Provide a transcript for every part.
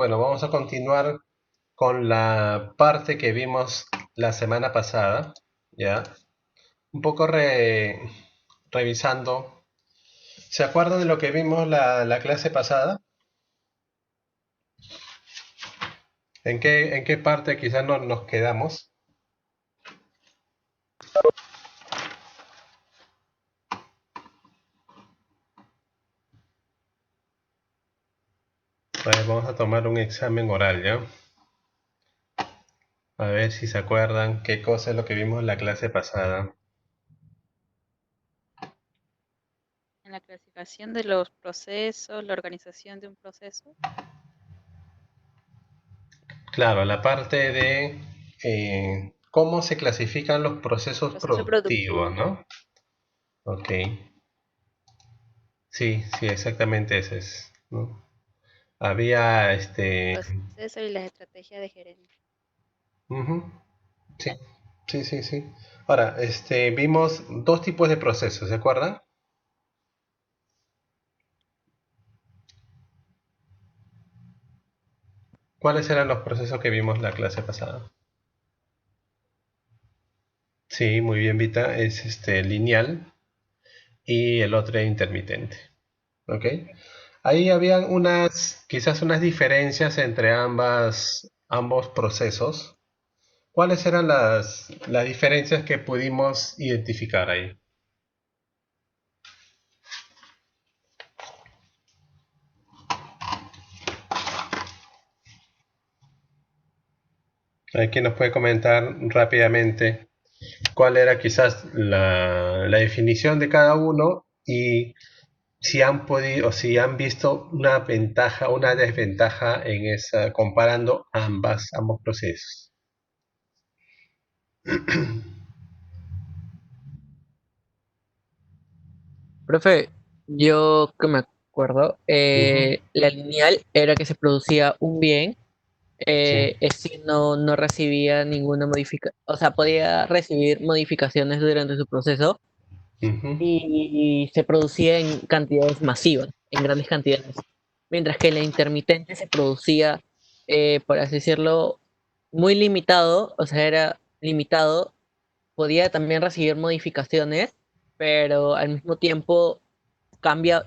Bueno, vamos a continuar con la parte que vimos la semana pasada, ¿ya? Un poco revisando. ¿Se acuerdan de lo que vimos la clase pasada? ¿En qué parte quizás no nos quedamos? Vale, vamos a tomar un examen oral, ¿ya? A ver si se acuerdan qué cosa es lo que vimos la clase pasada. En la clasificación de los procesos, la organización de un proceso, Claro, la parte de cómo se clasifican los procesos proceso productivos, productivo. ¿no? Ok. Sí, sí, exactamente ese es, ¿no? Había, Proceso y las estrategias de gerencia. ujú, sí, sí, sí, sí. Ahora, vimos dos tipos de procesos, ¿se acuerdan? ¿Cuáles eran los procesos que vimos la clase pasada? Sí, muy bien, Vita, es lineal y el otro intermitente, ¿ok? Ahí habían quizás unas diferencias entre ambos procesos. ¿Cuáles eran las diferencias que pudimos identificar ahí? ¿Quién nos puede comentar rápidamente cuál era quizás la definición de cada uno y si han podido o si han visto una ventaja o una desventaja en esa comparando ambos procesos? Profe, yo que me acuerdo, Ujú, la lineal era que se producía un bien, sí. es decir, no recibía ninguna modificación, o sea, podía recibir modificaciones durante su proceso Ujú, y se producía en cantidades masivas, en grandes cantidades. Mientras que la intermitente se producía, por así decirlo, muy limitado, o sea, era limitado, podía también recibir modificaciones, pero al mismo tiempo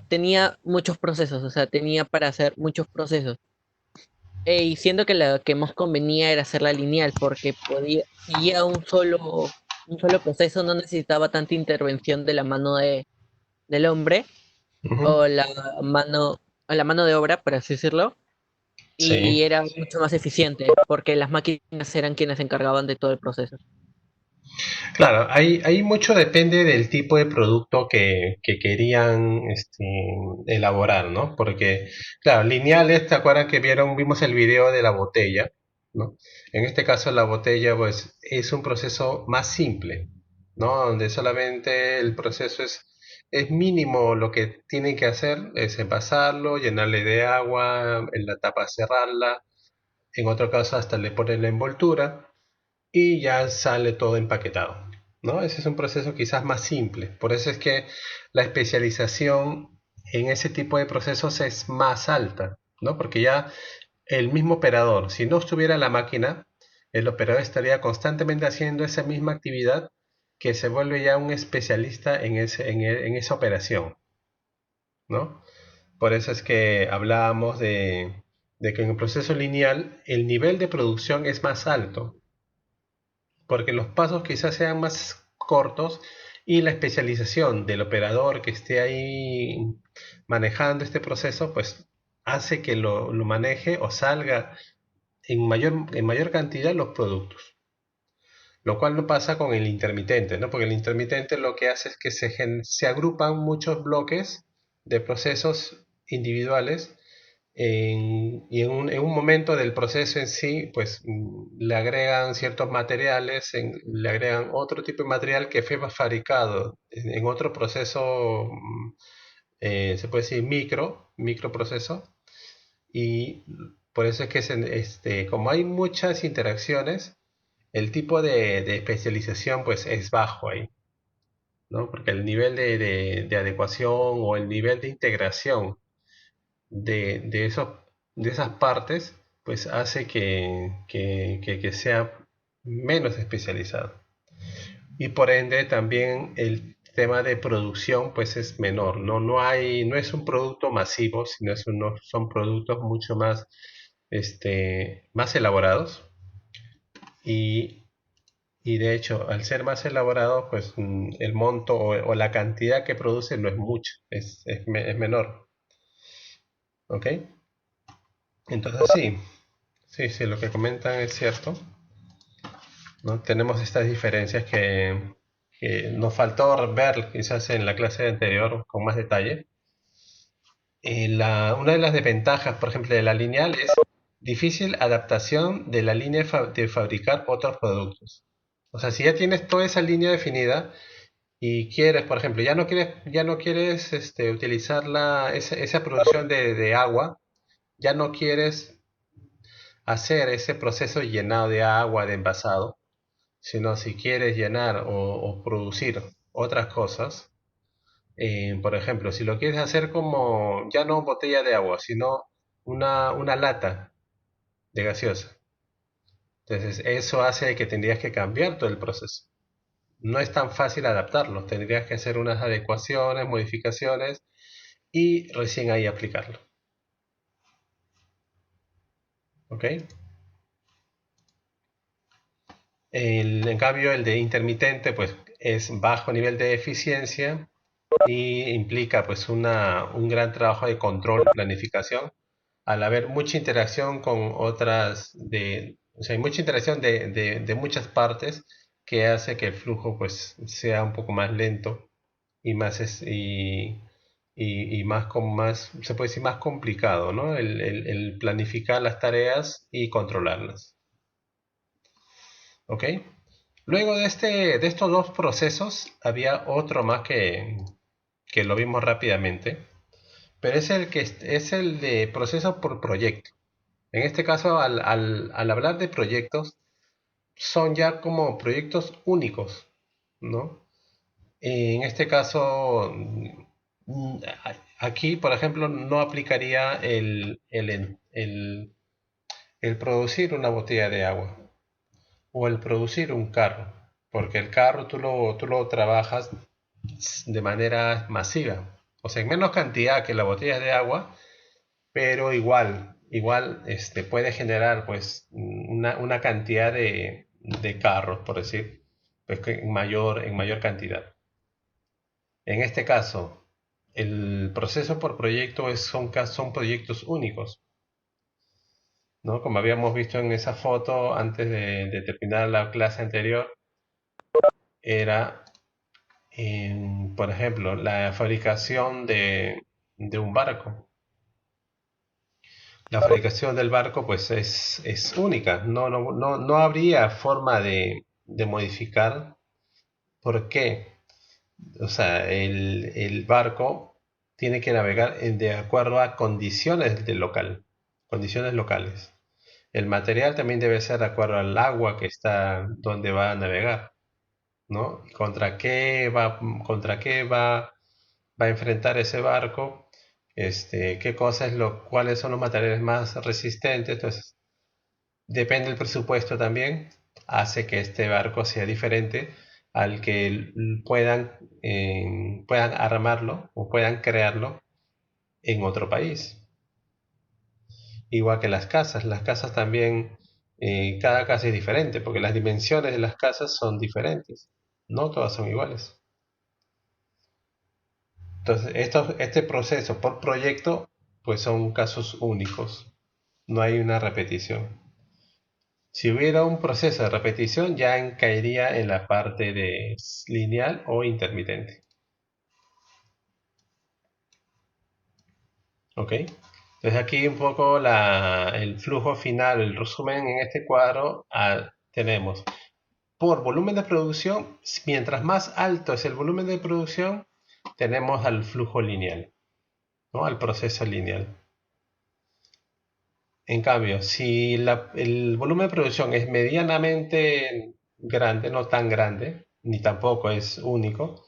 tenía muchos procesos, o sea, tenía para hacer muchos procesos. Y siendo que la que más convenía era hacerla lineal, porque seguía un solo proceso, no necesitaba tanta intervención de la mano del hombre ujú, o mano, o la mano de obra, por así decirlo, sí. y era mucho más eficiente, porque las máquinas eran quienes se encargaban de todo el proceso. Claro, ahí mucho depende del tipo de producto que querían elaborar, ¿no? Porque, claro, lineales, ¿te acuerdan que vimos el video de la botella, ¿no? En este caso la botella, pues, es un proceso más simple, ¿no? Donde solamente el proceso es mínimo lo que tienen que hacer, es envasarlo, llenarle de agua, en la tapa cerrarla, en otro caso hasta le ponen la envoltura y ya sale todo empaquetado, ¿no? Ese es un proceso quizás más simple. Por eso es que la especialización en ese tipo de procesos es más alta, ¿no? Porque ya el mismo operador, si no estuviera la máquina, el operador estaría constantemente haciendo esa misma actividad que se vuelve ya un especialista en esa operación, ¿no? Por eso es que hablábamos de que en el proceso lineal el nivel de producción es más alto, porque los pasos quizás sean más cortos y la especialización del operador que esté ahí manejando este proceso, pues hace que lo maneje o salga en mayor cantidad los productos. Lo cual no pasa con el intermitente, ¿no? Porque el intermitente lo que hace es que se agrupan muchos bloques de procesos individuales y en un momento del proceso en sí, pues le agregan ciertos materiales, le agregan otro tipo de material que fue fabricado en otro proceso, se puede decir microproceso, y por eso es que como hay muchas interacciones, el tipo de especialización pues es bajo ahí, ¿no? Porque el nivel de adecuación o el nivel de integración de esas partes pues hace que sea menos especializado. Y por ende también el tema de producción pues es menor. No es un producto masivo, sino son productos mucho más, más elaborados. Y, y de hecho, al ser más elaborado, pues el monto o la cantidad que produce no es mucho, es menor. ¿Ok? Entonces sí, lo que comentan es cierto, ¿no? Tenemos estas diferencias que nos faltó ver quizás en la clase anterior con más detalle. Una de las desventajas, por ejemplo, de la lineal es difícil adaptación de la línea de fabricar otros productos. O sea, si ya tienes toda esa línea definida y quieres, por ejemplo, ya no quieres utilizar esa producción de agua, ya no quieres hacer ese proceso llenado de agua, de envasado, sino si quieres llenar o producir otras cosas. Por ejemplo, si lo quieres hacer como ya no botella de agua, sino una lata de gaseosa. Entonces, eso hace que tendrías que cambiar todo el proceso. No es tan fácil adaptarlo. Tendrías que hacer unas adecuaciones, modificaciones y recién ahí aplicarlo. ¿Ok? En cambio, el de intermitente, pues es bajo nivel de eficiencia y implica pues un gran trabajo de control, planificación, al haber mucha interacción con o sea, hay mucha interacción de muchas partes que hace que el flujo pues sea un poco más lento y y más, se puede decir, más complicado, ¿no? El planificar las tareas y controlarlas. ¿Ok? Luego de estos dos procesos había otro más que lo vimos rápidamente, pero es el de proceso por proyecto. En este caso, al hablar de proyectos, son ya como proyectos únicos, ¿no? En este caso, aquí, por ejemplo, no aplicaría el producir una botella de agua o el producir un carro, porque el carro tú lo trabajas de manera masiva, o sea, en menos cantidad que las botellas de agua, pero igual puede generar pues una cantidad de carros, por decir, pues que en mayor cantidad. En este caso, el proceso por proyecto son proyectos únicos, ¿no? Como habíamos visto en esa foto antes de terminar la clase anterior, era, por ejemplo, la fabricación de un barco. La fabricación del barco pues es única, no habría forma de modificar. ¿Por qué? O sea, el barco tiene que navegar de acuerdo a condiciones locales. El material también debe ser de acuerdo al agua que está donde va a navegar, ¿no? ¿Contra qué va a enfrentar ese barco? ¿Cuáles son los materiales más resistentes? Entonces, depende del presupuesto también, hace que este barco sea diferente al que puedan armarlo o puedan crearlo en otro país. Igual que las casas también, cada casa es diferente porque las dimensiones de las casas son diferentes, no todas son iguales. Entonces, este proceso por proyecto, pues son casos únicos, no hay una repetición. Si hubiera un proceso de repetición, ya caería en la parte de lineal o intermitente. ¿Ok? Entonces aquí un poco el flujo final, el resumen en este cuadro, tenemos por volumen de producción, mientras más alto es el volumen de producción, tenemos al flujo lineal, ¿no? Al proceso lineal. En cambio, si el volumen de producción es medianamente grande, no tan grande, ni tampoco es único,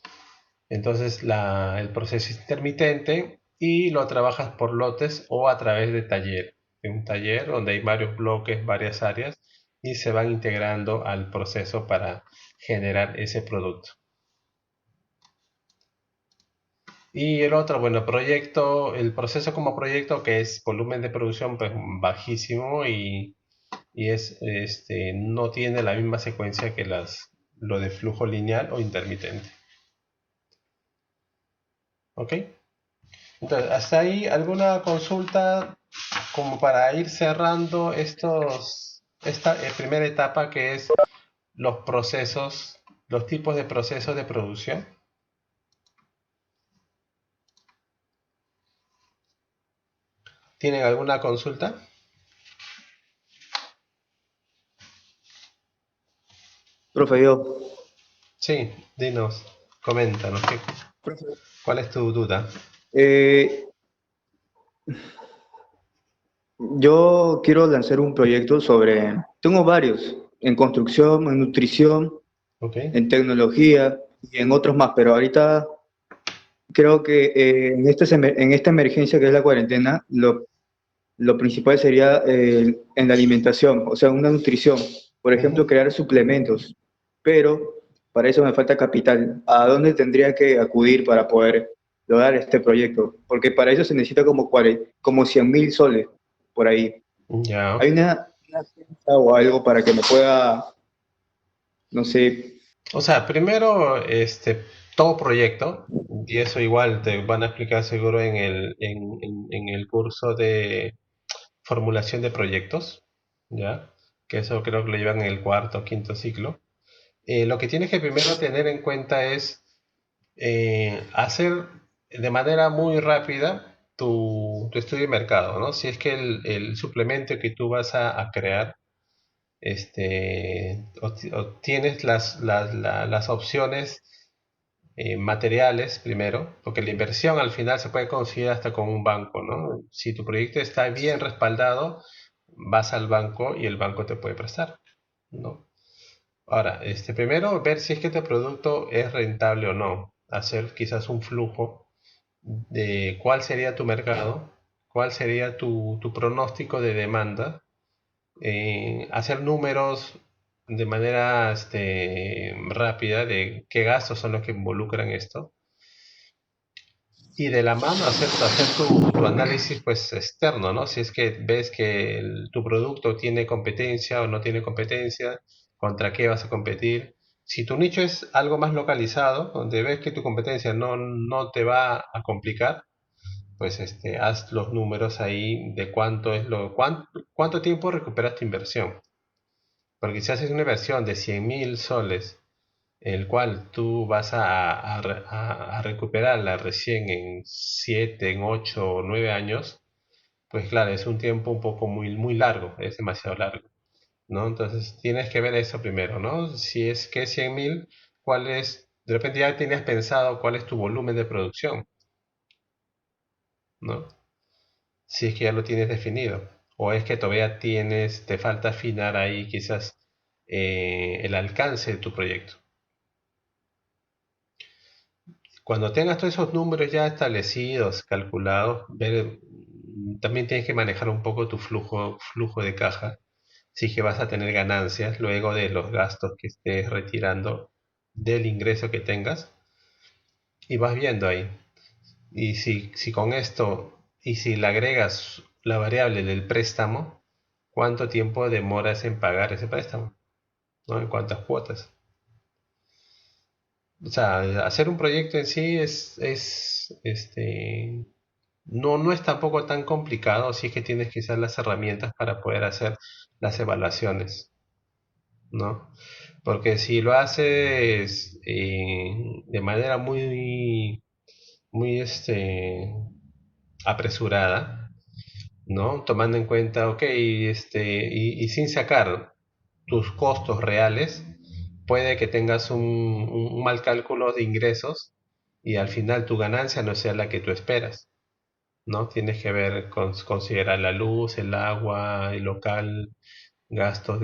entonces el proceso es intermitente y lo trabajas por lotes o a través de taller. un taller donde hay varios bloques, varias áreas y se van integrando al proceso para generar ese producto. Y el otro, bueno, proyecto, el proceso como proyecto que es volumen de producción pues bajísimo y no tiene la misma secuencia que lo de flujo lineal o intermitente. ¿Ok? Entonces, hasta ahí alguna consulta como para ir cerrando esta primera etapa que es los procesos, los tipos de procesos de producción. ¿Tienen alguna consulta? Profe, yo. Sí, dinos, coméntanos, Profe, ¿cuál es tu duda? eh, yo quiero lanzar un proyecto sobre, tengo varios, en construcción, en nutrición, ¿Ok? en tecnología y en otros más, pero ahorita creo que en esta emergencia que es la cuarentena, lo principal sería en la alimentación, o sea, una nutrición. Por ejemplo, Ujú. crear suplementos, pero para eso me falta capital. ¿A dónde tendría que acudir para poder lograr este proyecto? Porque para eso se necesita como 100.000 soles por ahí. Ya. ¿Hay una ciencia o algo para que me pueda, no sé? O sea, primero, todo proyecto, y eso igual te van a explicar seguro en el curso de formulación de proyectos, ¿ya? Que eso creo que lo llevan en el cuarto o quinto ciclo. Lo que tienes que primero tener en cuenta es hacer de manera muy rápida tu estudio de mercado, ¿no? Si es que el suplemento que tú vas a crear, tienes las opciones materiales primero, porque la inversión al final se puede conseguir hasta con un banco, ¿no? Si tu proyecto está bien respaldado, vas al banco y el banco te puede prestar, ¿no? Ahora, primero ver si es que este producto es rentable o no, hacer quizás un flujo de cuál sería tu mercado, cuál sería tu pronóstico de demanda, hacer números de manera rápida de qué gastos son los que involucran esto y de la mano hacer tu análisis pues externo, ¿no? Si es que ves que tu producto tiene competencia o no tiene competencia, contra qué vas a competir. Si tu nicho es algo más localizado, donde ves que tu competencia no te va a complicar, pues haz los números ahí de cuánto tiempo recuperas tu inversión. Porque si haces una inversión de 100.000 soles, el cual tú vas a recuperarla recién en 7 en 8 o 9 años, pues claro, es un tiempo un poco muy largo, es demasiado largo, ¿no? Entonces tienes que ver eso primero, ¿no? Si es que 100.000, de repente ya tenías pensado cuál es tu volumen de producción, ¿no? Si es que ya lo tienes definido, o es que todavía te falta afinar ahí quizás el alcance de tu proyecto. Cuando tengas todos esos números ya establecidos, calculados, también tienes que manejar un poco tu flujo de caja, si es que vas a tener ganancias luego de los gastos que estés retirando del ingreso que tengas, y vas viendo ahí. Y si con esto, y si le agregas la variable del préstamo, ¿cuánto tiempo demoras en pagar ese préstamo? ¿No? ¿En cuántas cuotas? O sea, hacer un proyecto en sí no es tampoco tan complicado si es que tienes quizás las herramientas para poder hacer las evaluaciones, ¿no? Porque si lo haces de manera muy apresurada, ¿no? Tomando en cuenta, ok, y sin sacar tus costos reales, puede que tengas un mal cálculo de ingresos y al final tu ganancia no sea la que tú esperas, ¿no? Tienes que considerar la luz, el agua, el local, gastos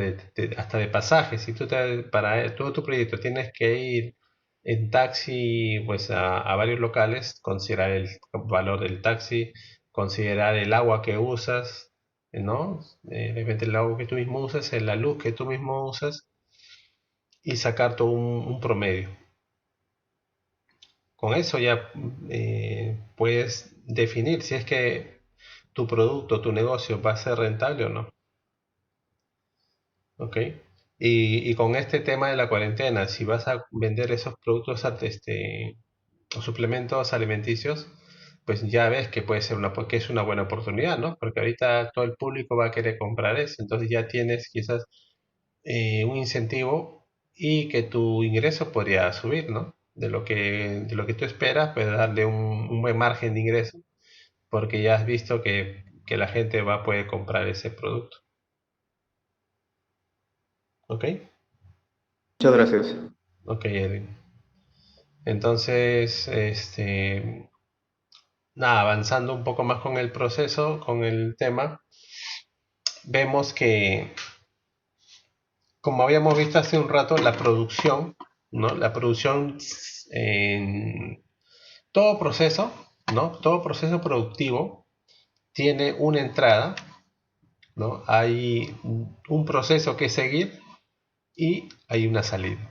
hasta de pasajes. Si para todo tu proyecto tienes que ir en taxi pues a varios locales, considerar el valor del taxi, considerar el agua que usas, ¿no? De repente el agua que tú mismo usas, la luz que tú mismo usas y sacar todo un promedio. Con eso ya puedes definir si es que tu producto, tu negocio va a ser rentable o no. ¿Ok? Y con este tema de la cuarentena, si vas a vender esos productos, o suplementos alimenticios, pues ya ves que puede ser que es una buena oportunidad, ¿no? Porque ahorita todo el público va a querer comprar eso, entonces ya tienes quizás un incentivo y que tu ingreso podría subir, ¿no? De lo que tú esperas, puedes darle un buen margen de ingreso, porque ya has visto que la gente va a poder comprar ese producto. ¿Ok? Muchas gracias. Ok, Edwin. Entonces, nada, avanzando un poco más con el proceso, con el tema, vemos que, como habíamos visto hace un rato, la producción, ¿no? La producción en todo proceso, ¿no? Todo proceso productivo tiene una entrada, ¿no? Hay un proceso que seguir y hay una salida.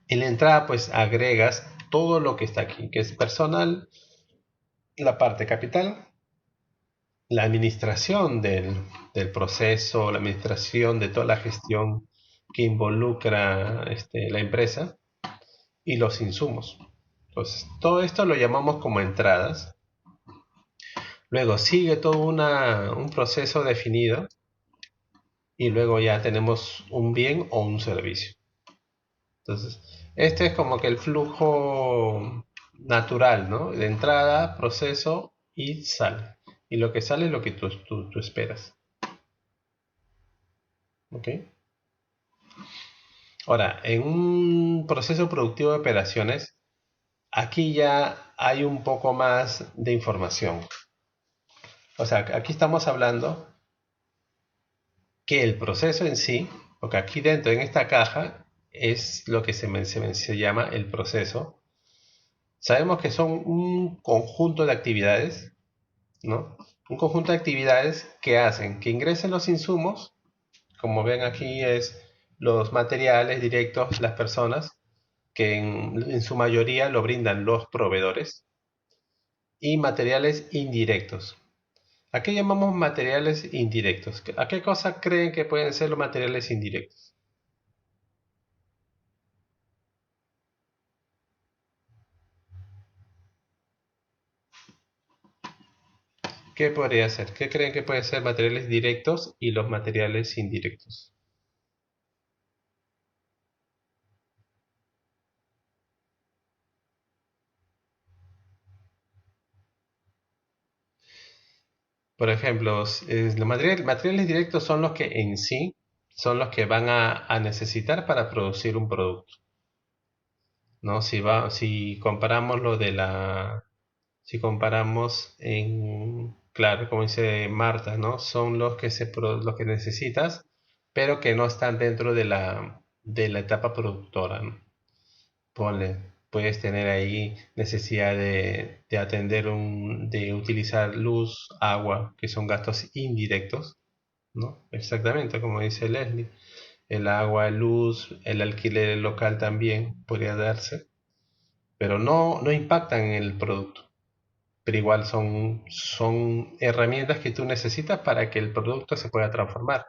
En la entrada, pues agregas todo lo que está aquí, que es personal, la parte capital, la administración del proceso, la administración de toda la gestión que involucra la empresa y los insumos. Entonces, todo esto lo llamamos como entradas. Luego sigue todo un proceso definido y luego ya tenemos un bien o un servicio. Entonces, este es como que el flujo natural, ¿no? De entrada, proceso y sale. Y lo que sale es lo que tú esperas. ¿Ok? Ahora, en un proceso productivo de operaciones, aquí ya hay un poco más de información. O sea, aquí estamos hablando que el proceso en sí, porque aquí dentro, en esta caja, es lo que se llama el proceso. Sabemos que son un conjunto de actividades, ¿no? Un conjunto de actividades que hacen que ingresen los insumos, como ven aquí es los materiales directos, las personas, que en su mayoría lo brindan los proveedores, y materiales indirectos. ¿A qué llamamos materiales indirectos? ¿A qué cosa creen que pueden ser los materiales indirectos? ¿Qué podría ser? ¿Qué creen que pueden ser materiales directos y los materiales indirectos? Por ejemplo, los materiales directos son los que en sí son los que van a necesitar para producir un producto, ¿no? Si comparamos si comparamos claro, como dice Marta, ¿no? Son los que necesitas, pero que no están dentro de la etapa productora, ¿no? Puedes tener ahí necesidad de de utilizar luz, agua, que son gastos indirectos, ¿no? Exactamente, como dice Leslie. El agua, luz, el alquiler local también podría darse, pero no impactan en el producto. Pero igual son herramientas que tú necesitas para que el producto se pueda transformar.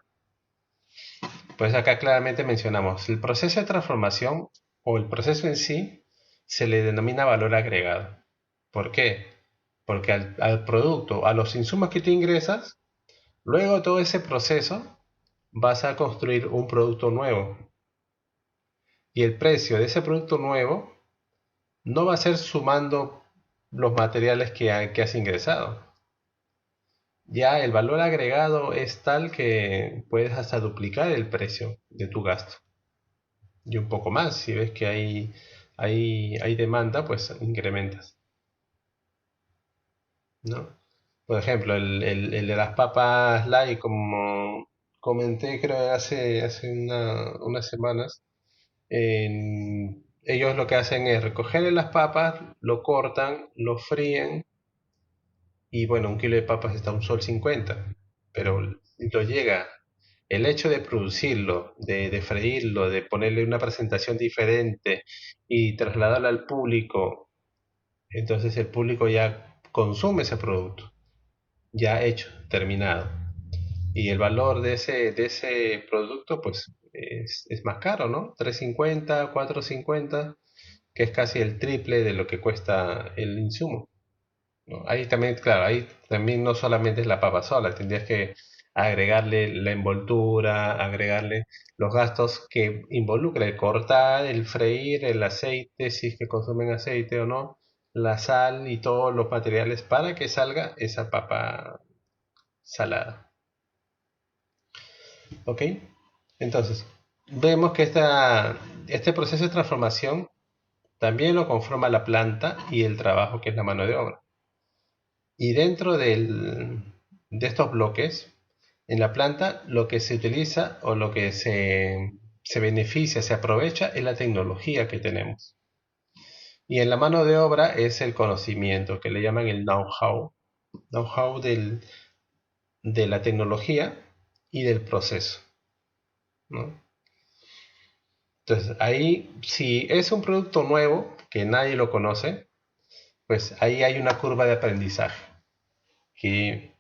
Pues acá claramente mencionamos el proceso de transformación o el proceso en sí se le denomina valor agregado. ¿Por qué? Porque al producto, a los insumos que tú ingresas, luego de todo ese proceso vas a construir un producto nuevo. Y el precio de ese producto nuevo no va a ser sumando los materiales que has ingresado. Ya el valor agregado es tal que puedes hasta duplicar el precio de tu gasto. Y un poco más, si ves que hay demanda, pues incrementas, ¿no? Por ejemplo, el de las papas light, como comenté creo hace unas semanas, ellos lo que hacen es recoger las papas, lo cortan, lo fríen y bueno, un kilo de papas está a un sol 50. pero lo llega. El hecho de producirlo, de freírlo, de ponerle una presentación diferente y trasladarlo al público, entonces el público ya consume ese producto, ya hecho, terminado. Y el valor de ese producto, pues, es más caro, ¿no? 3.50, 4.50, que es casi el triple de lo que cuesta el insumo, ¿no? Ahí también, claro, ahí también no solamente es la papa sola, tendrías que agregarle la envoltura, agregarle los gastos que involucra el cortar, el freír, el aceite, si es que consumen aceite o no, la sal y todos los materiales para que salga esa papa salada. ¿Ok? Entonces, vemos que este proceso de transformación también lo conforma la planta y el trabajo que es la mano de obra. Y dentro de estos bloques, en la planta lo que se utiliza o lo que se beneficia, se aprovecha es la tecnología que tenemos. Y en la mano de obra es el conocimiento, que le llaman el know-how de la tecnología y del proceso, ¿no? Entonces, ahí, si es un producto nuevo que nadie lo conoce, pues ahí hay una curva de aprendizaje que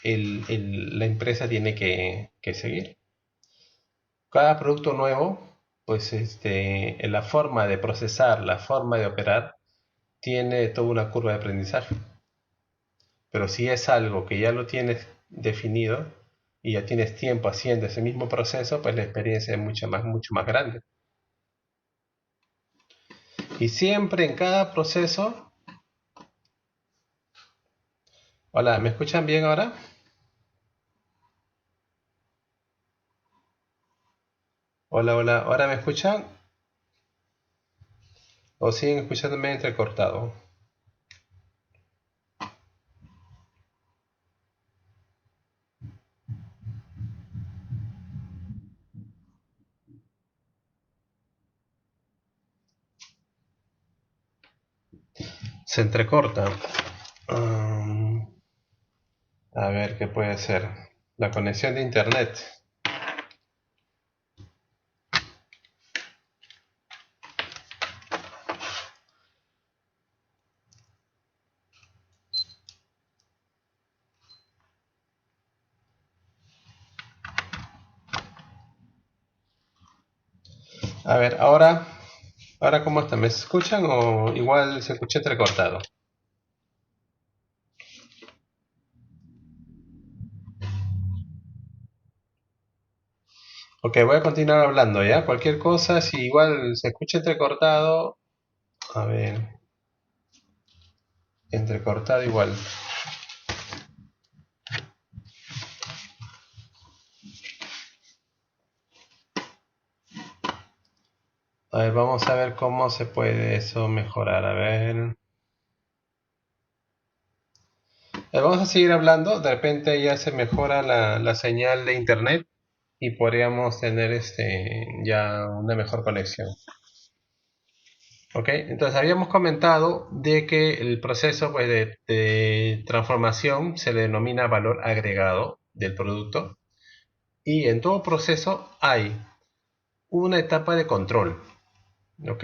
la empresa tiene que seguir. Cada producto nuevo, pues en la forma de procesar, la forma de operar, tiene toda una curva de aprendizaje. Pero si es algo que ya lo tienes definido y ya tienes tiempo haciendo ese mismo proceso, pues la experiencia es mucho más grande. Y siempre en cada proceso... Hola, ¿me escuchan bien ahora? Hola, hola, ¿ahora me escuchan? ¿O siguen escuchándome entrecortado? Se entrecorta. A ver, ¿qué puede ser? La conexión de internet. A ver, ahora ¿cómo está? ¿Me escuchan o igual se escucha entrecortado? Ok, voy a continuar hablando, ¿ya? Cualquier cosa, si igual se escucha entrecortado, a ver, entrecortado igual. A ver, vamos a ver cómo se puede eso mejorar. A ver. Vamos a seguir hablando. De repente ya se mejora la señal de internet y podríamos tener ya una mejor conexión. Ok, entonces habíamos comentado de que el proceso, pues, de transformación se le denomina valor agregado del producto, y en todo proceso hay una etapa de control. ¿Ok?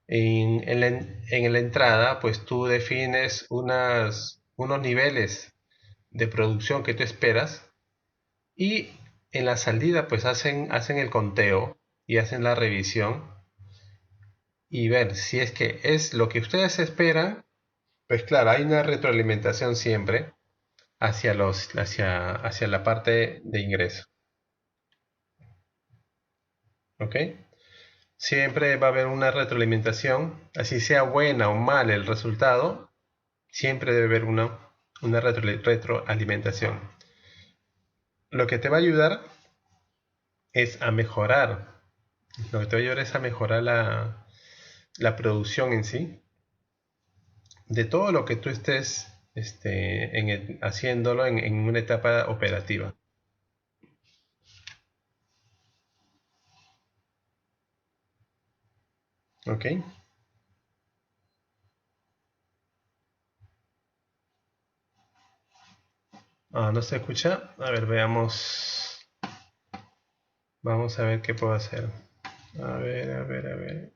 En la entrada, pues tú defines unos niveles de producción que tú esperas, y en la salida pues hacen el conteo y hacen la revisión y ver si es que es lo que ustedes esperan. Pues claro, hay una retroalimentación siempre hacia la parte de ingreso. ¿Ok? Siempre va a haber una retroalimentación, así sea buena o mal el resultado, siempre debe haber una retroalimentación. Lo que te va a ayudar es a mejorar, lo que te va a ayudar es a mejorar la producción en sí, de todo lo que tú estés haciéndolo en una etapa operativa. ¿Ok? Ah, ¿no se escucha? A ver, veamos. Vamos a ver qué puedo hacer. A ver, a ver, a ver.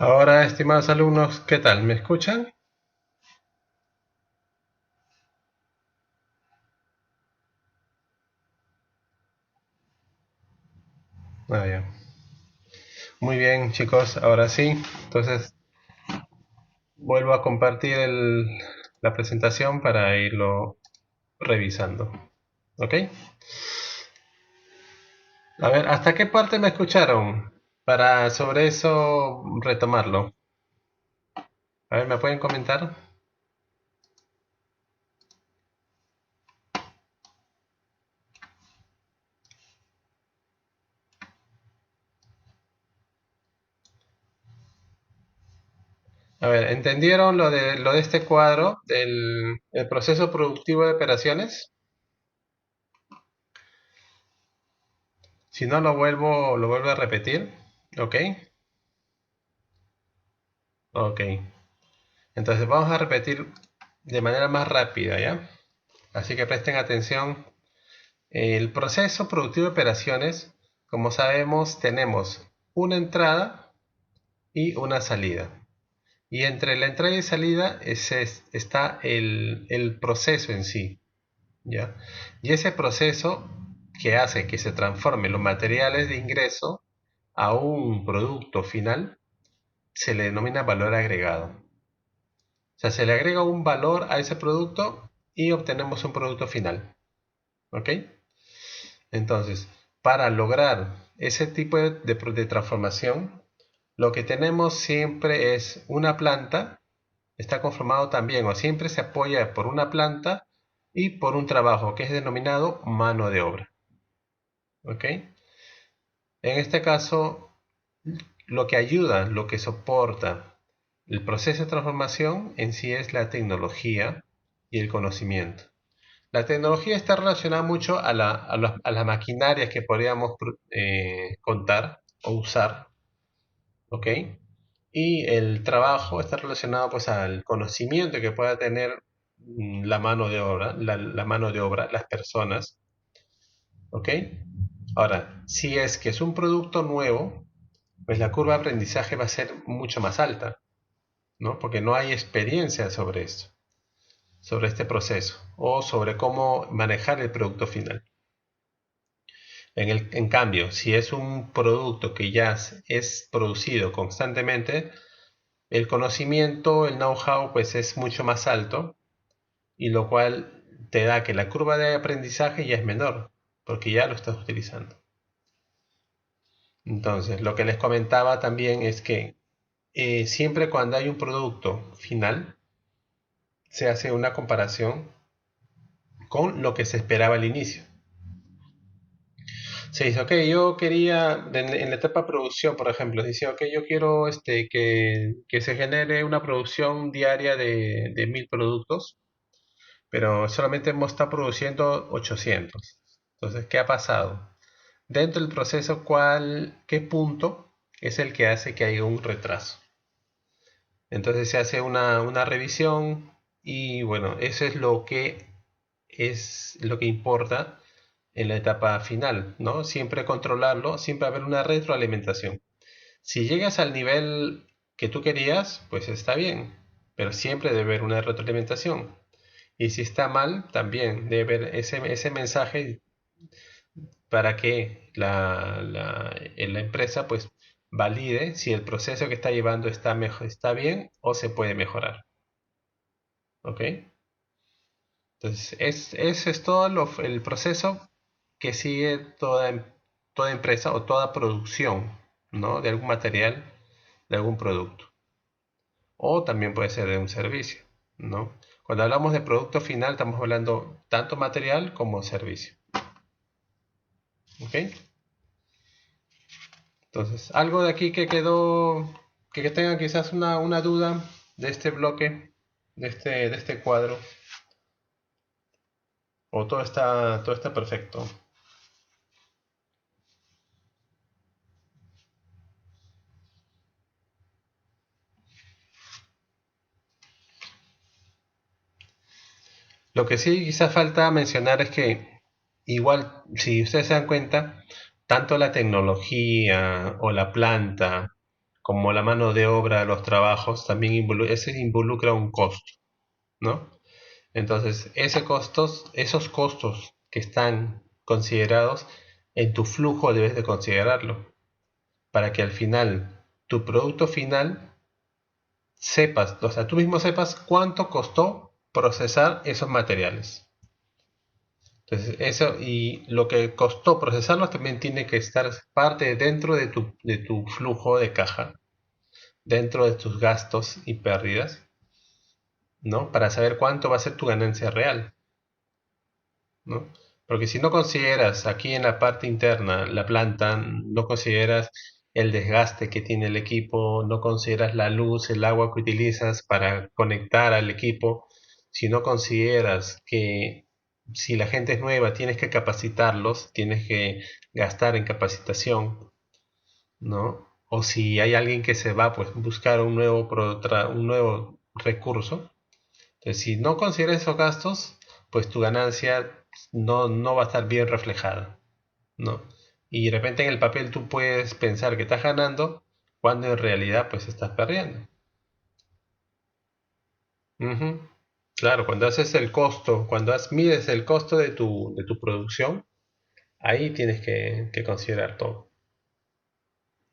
Ahora, estimados alumnos, ¿qué tal? ¿Me escuchan? Ah, ya. Muy bien, chicos, ahora sí. Entonces, vuelvo a compartir la presentación para irlo revisando. ¿Ok? A ver, ¿hasta qué parte me escucharon? Para sobre eso retomarlo. A ver, ¿me pueden comentar? A ver, ¿entendieron lo de este cuadro del el proceso productivo de operaciones? Si no, lo vuelvo a repetir. ¿Ok? Ok. Entonces vamos a repetir de manera más rápida, ¿ya? Así que presten atención. El proceso productivo de operaciones, como sabemos, tenemos una entrada y una salida. Y entre la entrada y salida está el proceso en sí, ¿ya? Y ese proceso que hace que se transformen los materiales de ingreso a un producto final se le denomina valor agregado. O sea, se le agrega un valor a ese producto y obtenemos un producto final. ¿Ok? Entonces, para lograr ese tipo de transformación, lo que tenemos siempre es una planta, está conformado también o siempre se apoya por una planta y por un trabajo que es denominado mano de obra. ¿Ok? En este caso, lo que ayuda, lo que soporta el proceso de transformación en sí es la tecnología y el conocimiento. La tecnología está relacionada mucho a las maquinarias que podríamos contar o usar, ¿ok? Y el trabajo está relacionado pues al conocimiento que pueda tener la mano de obra, la mano de obra, las personas, ¿ok? Ahora, si es que es un producto nuevo, pues la curva de aprendizaje va a ser mucho más alta, ¿no? Porque no hay experiencia sobre esto, sobre este proceso o sobre cómo manejar el producto final. En cambio, si es un producto que ya es producido constantemente, el conocimiento, el know-how, pues es mucho más alto y lo cual te da que la curva de aprendizaje ya es menor, porque ya lo estás utilizando. Entonces, lo que les comentaba también es que siempre cuando hay un producto final, se hace una comparación con lo que se esperaba al inicio. Se dice, ok, yo quería, en la etapa de producción, por ejemplo, dice, ok, yo quiero que se genere una producción diaria de 1000 productos, pero solamente hemos estado produciendo 800. Entonces, ¿qué ha pasado? Dentro del proceso, ¿qué punto es el que hace que haya un retraso? Entonces se hace una revisión y bueno, eso es lo que importa en la etapa final, ¿no? Siempre controlarlo, siempre haber una retroalimentación. Si llegas al nivel que tú querías, pues está bien, pero siempre debe haber una retroalimentación. Y si está mal, también debe haber ese mensaje para que la empresa pues valide si el proceso que está llevando está bien o se puede mejorar. ¿Ok? Entonces, ese es todo el proceso que sigue toda empresa o toda producción, ¿no? De algún material de algún producto. O también puede ser de un servicio, ¿no? Cuando hablamos de producto final, estamos hablando tanto material como servicio. ¿Ok? Entonces, algo de aquí que quedó, que tenga quizás una duda de este bloque, de este cuadro, o todo está perfecto. Lo que sí quizás falta mencionar es que igual, si ustedes se dan cuenta, tanto la tecnología o la planta como la mano de obra, los trabajos, también ese involucra un costo, ¿no? Entonces, esos costos que están considerados en tu flujo debes de considerarlo para que al final tu producto final sepas, o sea, tú mismo sepas cuánto costó procesar esos materiales. Entonces, eso y lo que costó procesarlos también tiene que estar parte dentro de tu flujo de caja, dentro de tus gastos y pérdidas, ¿no? Para saber cuánto va a ser tu ganancia real, ¿no? Porque si no consideras aquí en la parte interna la planta, no consideras el desgaste que tiene el equipo, no consideras la luz, el agua que utilizas para conectar al equipo, si no consideras que si la gente es nueva tienes que capacitarlos, tienes que gastar en capacitación, ¿no? O si hay alguien que se va, pues buscar un nuevo recurso. Entonces, si no consideras esos gastos, pues tu ganancia no va a estar bien reflejada, ¿no? Y de repente en el papel tú puedes pensar que estás ganando cuando en realidad pues estás perdiendo. Ujú. Claro, cuando haces el costo, mides el costo de tu producción, ahí tienes que considerar todo.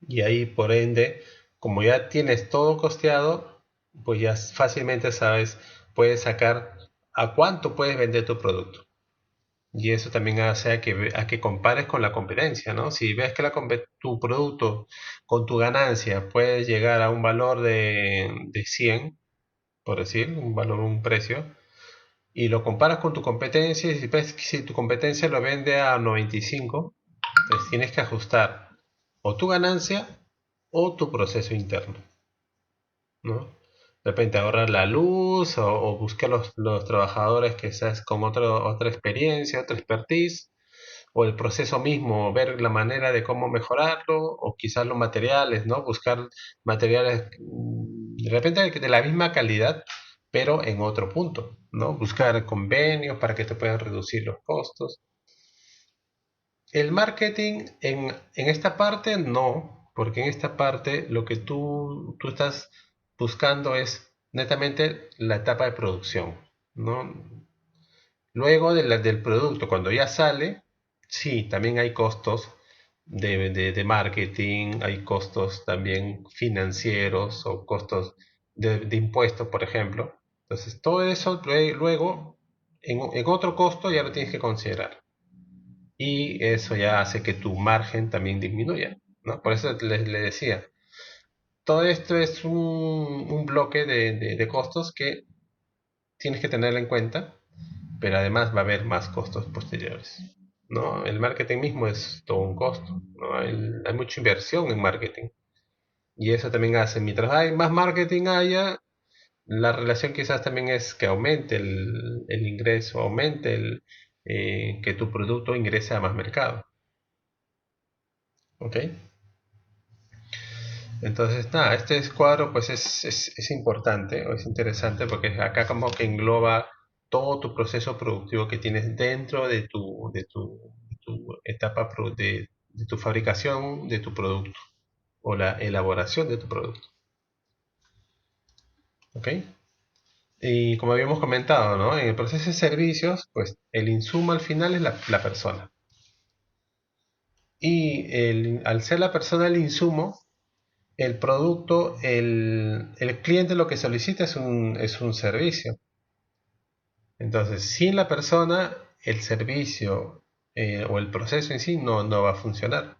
Y ahí por ende, como ya tienes todo costeado, pues ya fácilmente sabes, puedes sacar a cuánto puedes vender tu producto. Y eso también hace a que compares con la competencia, ¿no? Si ves que tu producto con tu ganancia puede llegar a un valor de 100, por decir, un precio, y lo comparas con tu competencia, y si ves que si tu competencia lo vende a 95, pues tienes que ajustar o tu ganancia o tu proceso interno, ¿no? De repente ahorrar la luz o buscar los trabajadores que seas con otra experiencia, otra expertise, o el proceso mismo, ver la manera de cómo mejorarlo, o quizás los materiales, ¿no? Buscar materiales de repente de la misma calidad, pero en otro punto, ¿no? Buscar convenios para que te puedan reducir los costos. El marketing en esta parte no, porque en esta parte lo que tú estás buscando es netamente la etapa de producción, ¿no? Luego del producto, cuando ya sale, sí, también hay costos de marketing, hay costos también financieros o costos de impuestos, por ejemplo. Entonces, todo eso luego en otro costo ya lo tienes que considerar. Y eso ya hace que tu margen también disminuya, ¿no? Por eso les decía, todo esto es un bloque de costos que tienes que tener en cuenta, pero además va a haber más costos posteriores, ¿no? El marketing mismo es todo un costo, ¿no? Hay mucha inversión en marketing y eso también hace, mientras hay más marketing haya, la relación quizás también es que aumente el ingreso, aumente que tu producto ingrese a más mercado, ¿ok? Entonces, nada, este cuadro pues es importante o es interesante porque acá como que engloba todo tu proceso productivo que tienes dentro de tu etapa de tu fabricación de tu producto o la elaboración de tu producto. ¿Ok? Y como habíamos comentado, ¿no? En el proceso de servicios, pues el insumo al final es la persona. Y al ser la persona el insumo, el producto, el cliente lo que solicita es un servicio. Entonces, sin la persona, el servicio o el proceso en sí no va a funcionar.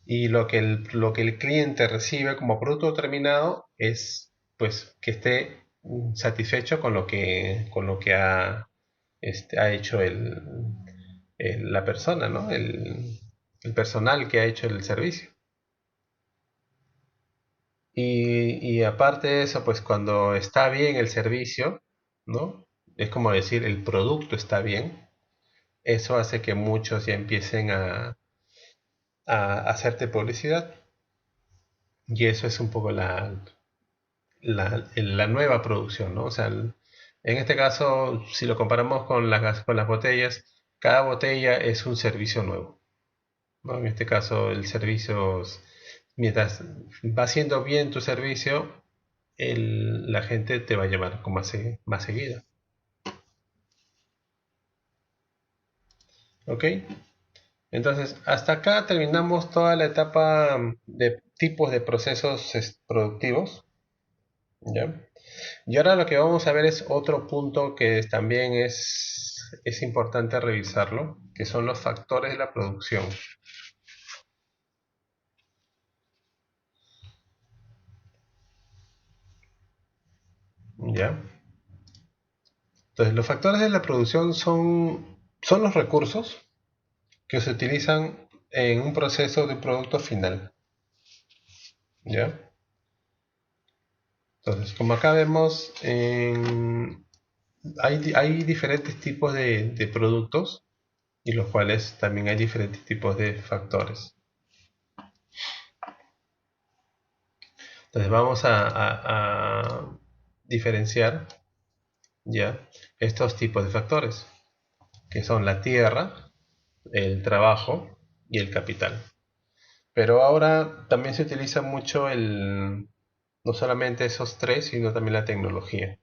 y lo que el cliente recibe como producto terminado es pues que esté satisfecho con lo que ha hecho la persona, ¿no? El personal que ha hecho el servicio. Y aparte de eso, pues cuando está bien el servicio, ¿no? Es como decir, el producto está bien, eso hace que muchos ya empiecen a hacerte publicidad. Y eso es un poco la nueva producción, ¿no? O sea, en este caso, si lo comparamos con las botellas, cada botella es un servicio nuevo, ¿no? En este caso, el servicio, mientras va haciendo bien tu servicio, la gente te va a llamar con más seguida. ¿Ok? Entonces, hasta acá terminamos toda la etapa de tipos de procesos productivos. ¿Ya? Y ahora lo que vamos a ver es otro punto que también es importante revisarlo, que son los factores de la producción. ¿Ya? Entonces, los factores de la producción son los recursos que se utilizan en un proceso de producto final. ¿Ya? Entonces, como acá vemos, hay diferentes tipos de productos y los cuales también hay diferentes tipos de factores. Entonces vamos a diferenciar ya estos tipos de factores, que son la tierra, el trabajo y el capital. Pero ahora también se utiliza mucho no solamente esos tres, sino también la tecnología.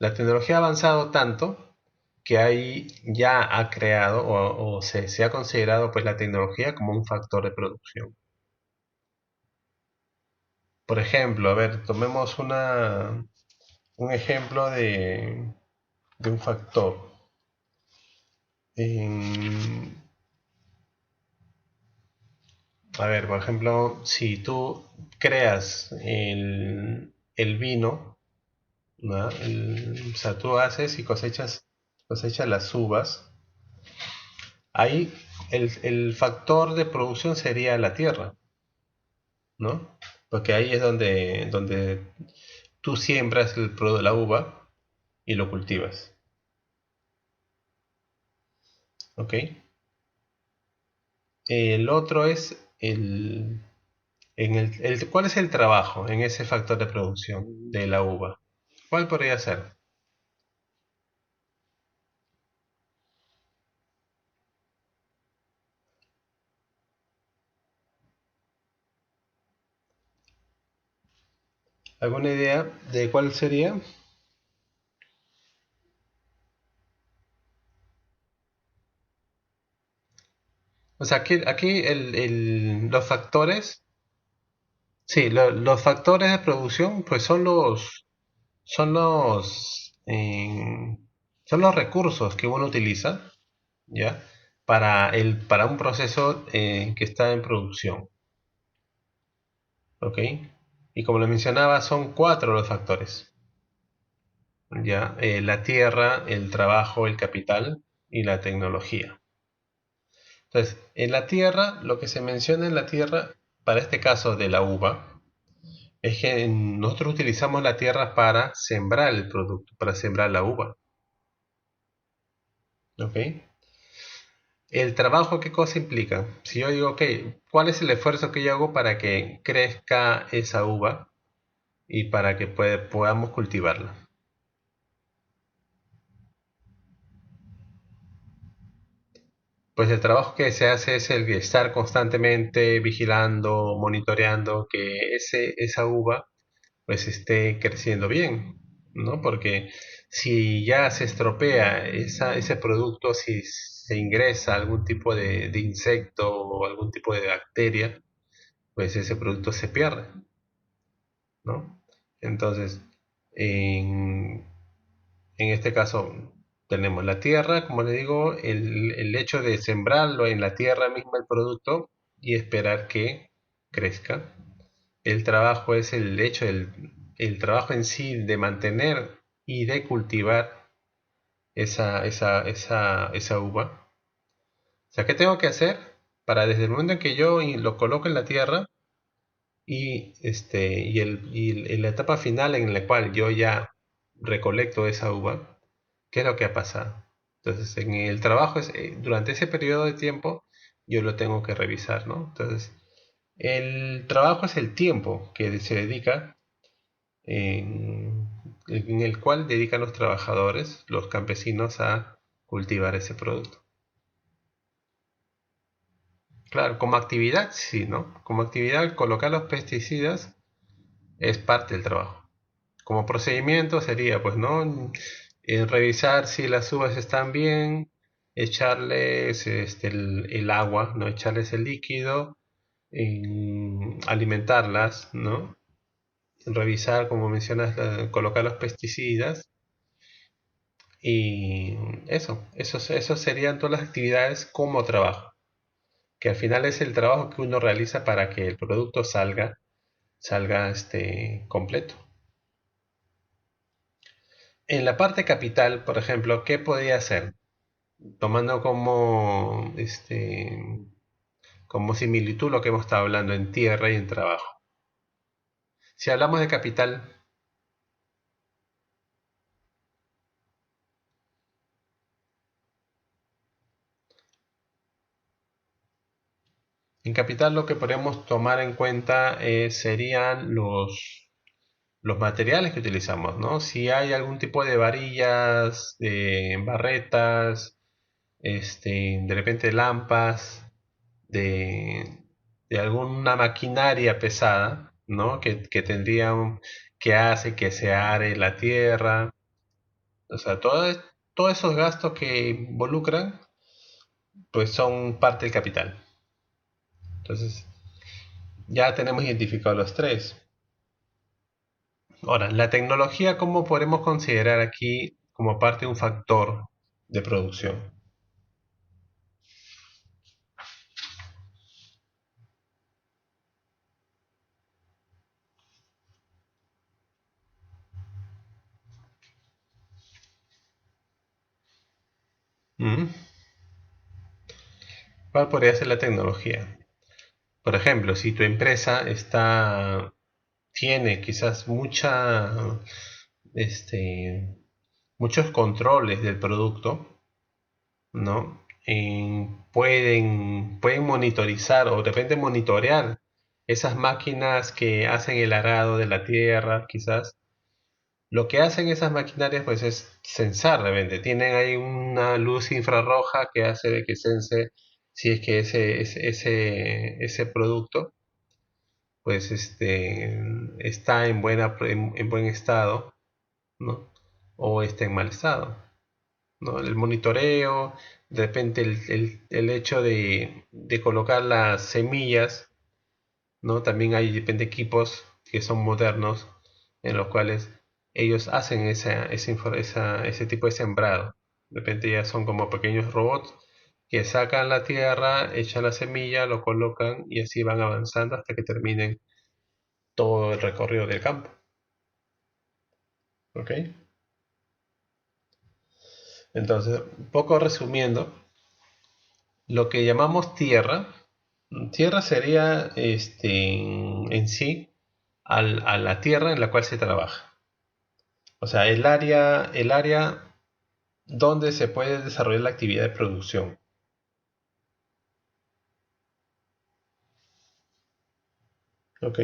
La tecnología ha avanzado tanto que ya ha creado o se ha considerado pues la tecnología como un factor de producción. Por ejemplo, a ver, tomemos un ejemplo de un factor. En- a ver, por ejemplo, si tú creas el vino, ¿no? O sea, tú haces y cosechas las uvas, ahí el factor de producción sería la tierra, ¿no? Porque ahí es donde tú siembras la uva y lo cultivas, ¿ok? El otro es ¿cuál es el trabajo en ese factor de producción de la uva? ¿Cuál podría ser? ¿Alguna idea de cuál sería? O sea, aquí los factores, sí, los factores de producción, pues son son los recursos que uno utiliza, ¿ya? Para un proceso que está en producción, ¿ok? Y como les mencionaba, son cuatro los factores, ¿ya? La tierra, el trabajo, el capital y la tecnología. Entonces, en la tierra, lo que se menciona en la tierra, para este caso de la uva, es que nosotros utilizamos la tierra para sembrar el producto, para sembrar la uva. ¿Ok? El trabajo, ¿qué cosa implica? Si yo digo, ok, ¿cuál es el esfuerzo que yo hago para que crezca esa uva y para que podamos cultivarla? Pues el trabajo que se hace es el de estar constantemente vigilando, monitoreando que esa uva pues esté creciendo bien, ¿no? Porque si ya se estropea ese producto, si se ingresa algún tipo de insecto o algún tipo de bacteria, pues ese producto se pierde, ¿no? Entonces, en, en este caso tenemos la tierra, como le digo, el hecho de sembrarlo en la tierra misma el producto y esperar que crezca. El trabajo es el hecho, el trabajo en sí de mantener y de cultivar esa uva. O sea, ¿qué tengo que hacer para desde el momento en que yo lo coloco en la tierra y la etapa final en la cual yo ya recolecto esa uva? ¿Qué es lo que ha pasado? Entonces, en el trabajo, durante ese periodo de tiempo, yo lo tengo que revisar, ¿no? Entonces, el trabajo es el tiempo que se dedica, en el cual dedican los trabajadores, los campesinos, a cultivar ese producto. Claro, como actividad, sí, ¿no? Como actividad, colocar los pesticidas es parte del trabajo. Como procedimiento sería, pues, ¿no? Revisar si las uvas están bien, echarles el agua, ¿no? Echarles el líquido, alimentarlas, ¿no? Revisar, como mencionas, colocar los pesticidas y eso serían todas las actividades como trabajo, que al final es el trabajo que uno realiza para que el producto salga completo. En la parte capital, por ejemplo, ¿qué podría hacer? Tomando como similitud lo que hemos estado hablando en tierra y en trabajo. Si hablamos de capital, en capital lo que podemos tomar en cuenta serían los materiales que utilizamos, ¿no? Si hay algún tipo de varillas, de barretas, de repente lampas, de, de alguna maquinaria pesada, ¿no? Que que hace que se are la tierra. O sea, todos esos gastos que involucran, pues son parte del capital. Entonces, ya tenemos identificados los tres. Ahora, la tecnología, ¿cómo podemos considerar aquí como parte de un factor de producción? ¿Mm? ¿Cuál podría ser la tecnología? Por ejemplo, si tu empresa tiene quizás muchos controles del producto, ¿no? Pueden monitorizar o de repente monitorear esas máquinas que hacen el arado de la tierra, quizás. Lo que hacen esas maquinarias pues es censar de repente. Tienen ahí una luz infrarroja que hace de que sense si es que ese producto pues está en buen estado, ¿no? O está en mal estado, ¿no? El monitoreo, de repente el hecho de colocar las semillas, ¿no? También hay de repente equipos que son modernos en los cuales ellos hacen ese tipo de sembrado. De repente ya son como pequeños robots que sacan la tierra, echan la semilla, lo colocan y así van avanzando hasta que terminen todo el recorrido del campo. ¿Ok? Entonces, un poco resumiendo, lo que llamamos tierra sería en sí a la tierra en la cual se trabaja. O sea, el área donde se puede desarrollar la actividad de producción. ¿Ok?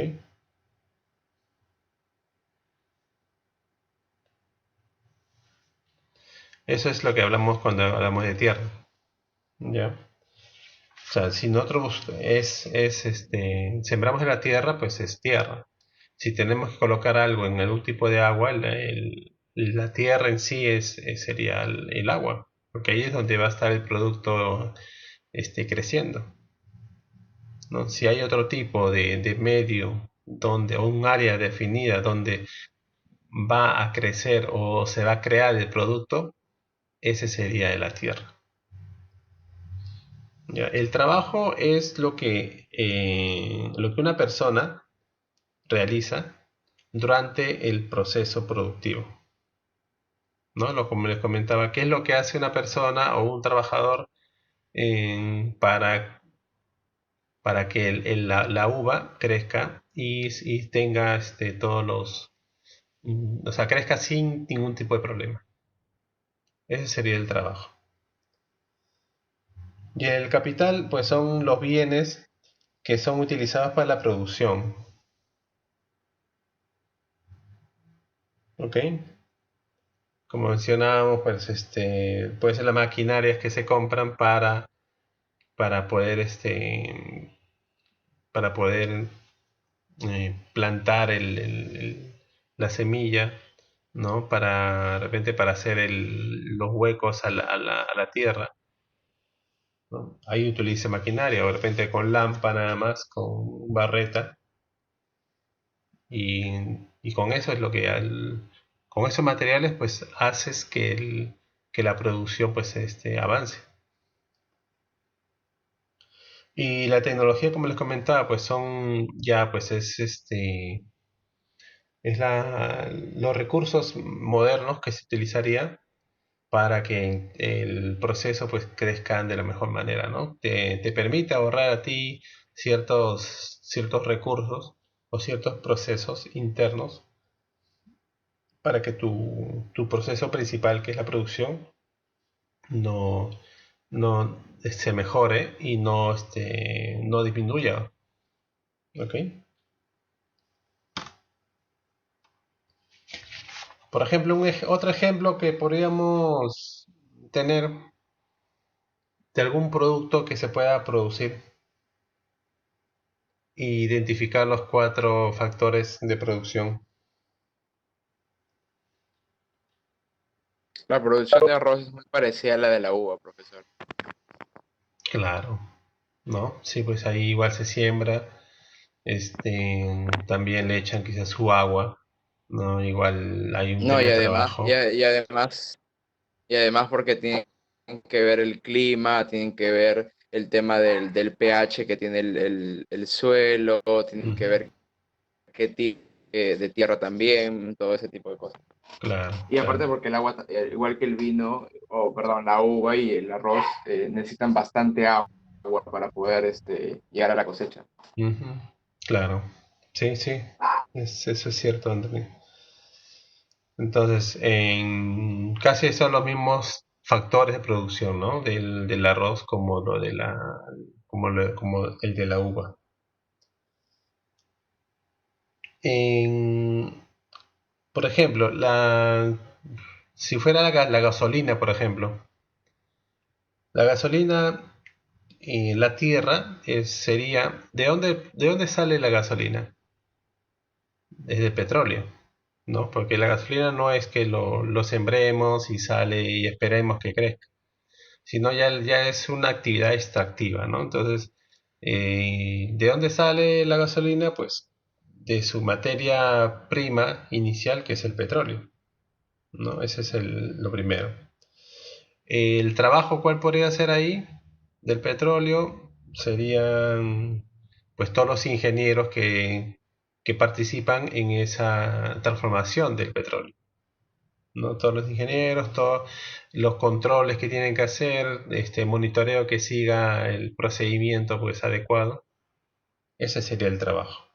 Eso es lo que hablamos cuando hablamos de tierra. ¿Ya? O sea, si nosotros sembramos en la tierra, pues es tierra. Si tenemos que colocar algo en algún tipo de agua, la tierra en sí sería el agua, porque ahí es donde va a estar el producto creciendo, ¿no? Si hay otro tipo de medio o un área definida donde va a crecer o se va a crear el producto, ese sería de la tierra. Ya, el trabajo es lo que una persona realiza durante el proceso productivo, ¿no? Como les comentaba, ¿qué es lo que hace una persona o un trabajador para que la uva crezca y tenga todos o sea, crezca sin ningún tipo de problema? Ese sería el trabajo. Y el capital, pues son los bienes que son utilizados para la producción, ¿ok? Como mencionábamos, pues puede ser las maquinarias que se compran para poder para poder plantar la semilla, ¿no? Para de repente para hacer los huecos a la tierra, ¿no? Ahí utiliza maquinaria, o de repente con lámpara nada más, con barreta, y, y con eso es lo que con esos materiales pues haces que la producción pues avance. Y la tecnología, como les comentaba, pues son ya pues es los recursos modernos que se utilizaría para que el proceso pues crezca de la mejor manera, ¿no? Te permite ahorrar a ti ciertos recursos o ciertos procesos internos para que tu proceso principal, que es la producción, no, no se mejore y no disminuya, ¿ok? Por ejemplo, otro ejemplo que podríamos tener de algún producto que se pueda producir e identificar los 4 factores de producción. La producción de arroz es muy parecida a la de la uva, profesor. Claro, ¿no? Sí, pues ahí igual se siembra, también le echan quizás su agua, ¿no? Igual hay un No, tema de trabajo. y además porque tienen que ver el clima, tienen que ver el tema del pH que tiene el suelo, tienen que Ujú. ver qué tipo de tierra también, todo ese tipo de cosas. Claro, Y aparte claro. porque el agua, igual que el vino, o perdón, la uva y el arroz, necesitan bastante agua para poder llegar a la cosecha. Ujú. Claro. Sí, sí. Eso es cierto, Anthony. Entonces, casi son los mismos factores de producción, ¿no? Del arroz como lo de como el de la uva. En- por ejemplo, si fuera la gasolina, por ejemplo, la gasolina y la tierra sería, ¿de dónde sale la gasolina? Es de petróleo, ¿no? Porque la gasolina no es que lo sembremos y sale y esperemos que crezca, sino ya es una actividad extractiva, ¿no? Entonces, ¿de dónde sale la gasolina? Pues de su materia prima inicial, que es el petróleo, ¿no? Ese es lo primero. El trabajo, ¿cuál podría ser ahí? Del petróleo serían pues todos los ingenieros que participan en esa transformación del petróleo, ¿no? Todos los ingenieros, todos los controles que tienen que hacer, monitoreo que siga el procedimiento pues adecuado. Ese sería el trabajo.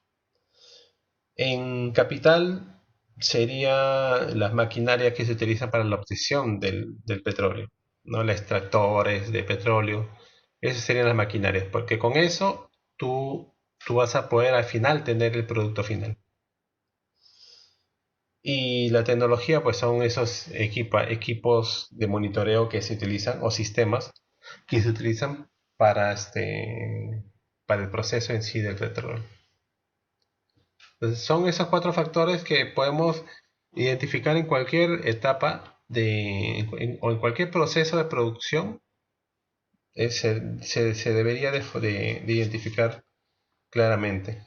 En capital sería las maquinarias que se utilizan para la obtención del petróleo, ¿no? Los extractores de petróleo. Esas serían las maquinarias, porque con eso tú vas a poder al final tener el producto final. Y la tecnología, pues son esos equipos de monitoreo que se utilizan, o sistemas que se utilizan para el proceso en sí del petróleo. Entonces, son esos 4 factores que podemos identificar en cualquier etapa o en cualquier proceso de producción. Se debería de identificar claramente.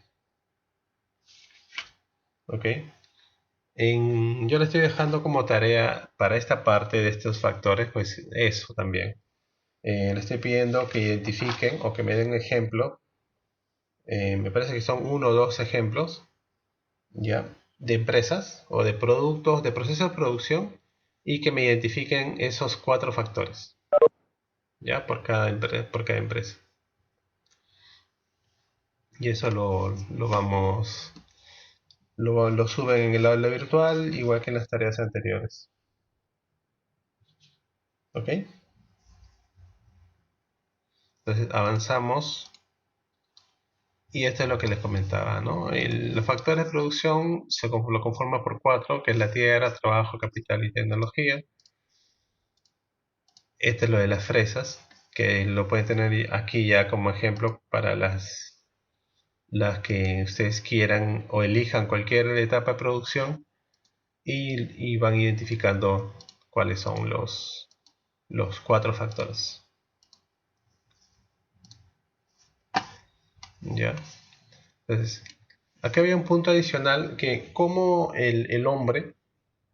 ¿Ok? Yo le estoy dejando como tarea para esta parte de estos factores, pues eso también. le estoy pidiendo que identifiquen o que me den un ejemplo. Me parece que son uno o dos ejemplos, ¿ya? De empresas o de productos, de procesos de producción, y que me identifiquen esos 4 factores, ¿ya? Por cada empresa. Y eso lo suben en el aula virtual, igual que en las tareas anteriores. ¿Ok? Entonces avanzamos. Y esto es lo que les comentaba, ¿no? Los factores de producción lo conforma por 4, que es la tierra, trabajo, capital y tecnología. Este es lo de las fresas, que lo pueden tener aquí ya como ejemplo para las que ustedes quieran o elijan cualquier etapa de producción y van identificando cuáles son los 4 factores. ¿Ya? Entonces, aquí había un punto adicional que como el hombre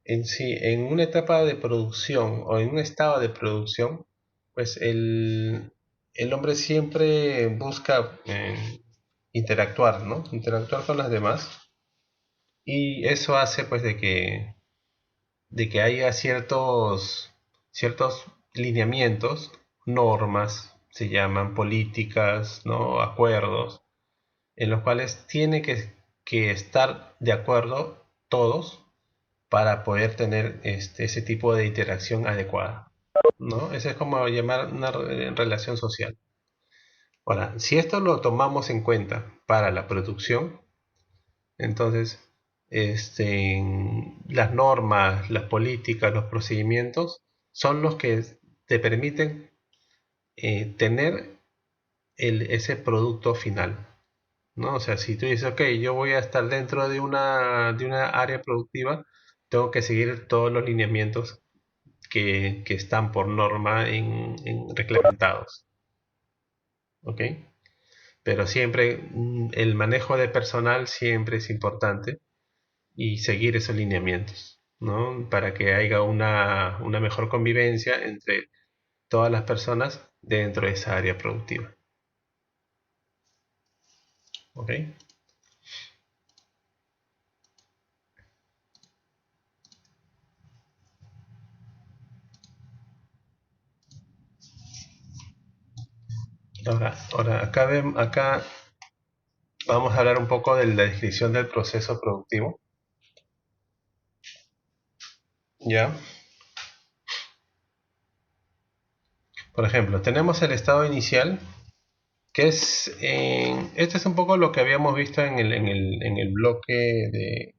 en sí, en una etapa de producción o en un estado de producción, pues el hombre siempre busca interactuar, ¿no? Interactuar con las demás. Y eso hace pues de que haya ciertos lineamientos, normas, se llaman políticas, ¿no? Acuerdos, en los cuales tiene que estar de acuerdo todos para poder tener ese tipo de interacción adecuada, ¿no? Eso es como llamar una relación social. Ahora, si esto lo tomamos en cuenta para la producción, entonces las normas, las políticas, los procedimientos son los que te permiten tener ese producto final, ¿no? O sea, si tú dices, ok, yo voy a estar dentro de una área productiva, tengo que seguir todos los lineamientos que están por norma en reglamentados, ¿ok? Pero siempre el manejo de personal siempre es importante y seguir esos lineamientos, ¿no? Para que haya una mejor convivencia entre todas las personas dentro de esa área productiva, ¿ok? Ahora acá vamos a hablar un poco de la descripción del proceso productivo, ¿ya? Por ejemplo, tenemos el estado inicial, que este es un poco lo que habíamos visto en el bloque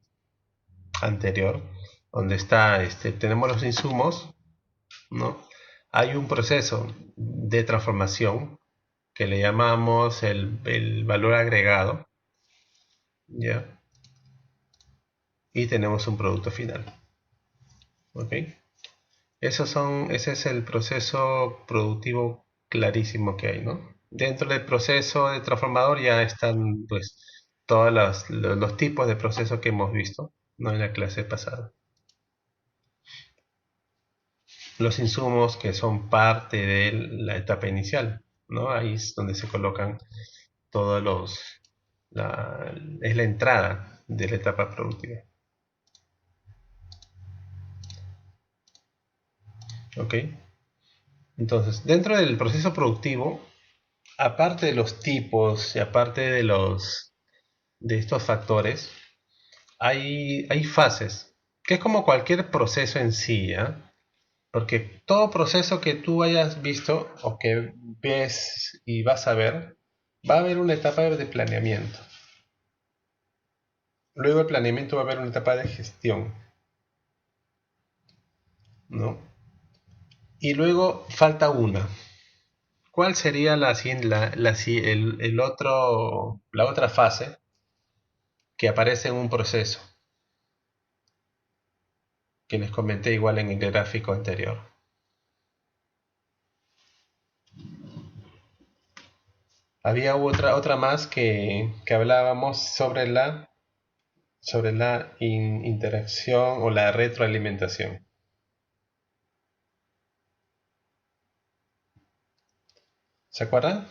anterior, donde tenemos los insumos, ¿no? Hay un proceso de transformación que le llamamos el valor agregado, ¿ya? Y tenemos un producto final, ¿ok? Ese es el proceso productivo clarísimo que hay, ¿no? Dentro del proceso de transformador ya están, pues, todos los tipos de procesos que hemos visto, ¿no? En la clase pasada. Los insumos que son parte de la etapa inicial, ¿no? Ahí es donde se colocan todos es la entrada de la etapa productiva, ¿ok? Entonces, dentro del proceso productivo, aparte de los tipos y aparte de estos factores, hay fases, que es como cualquier proceso en sí, ¿ya? Porque todo proceso que tú hayas visto o que ves y vas a ver, va a haber una etapa de planeamiento. Luego del planeamiento va a haber una etapa de gestión, ¿no? Y luego falta una. ¿Cuál sería la otra fase que aparece en un proceso? Que les comenté igual en el gráfico anterior. Había otra más que hablábamos sobre la interacción o la retroalimentación. ¿Se acuerdan?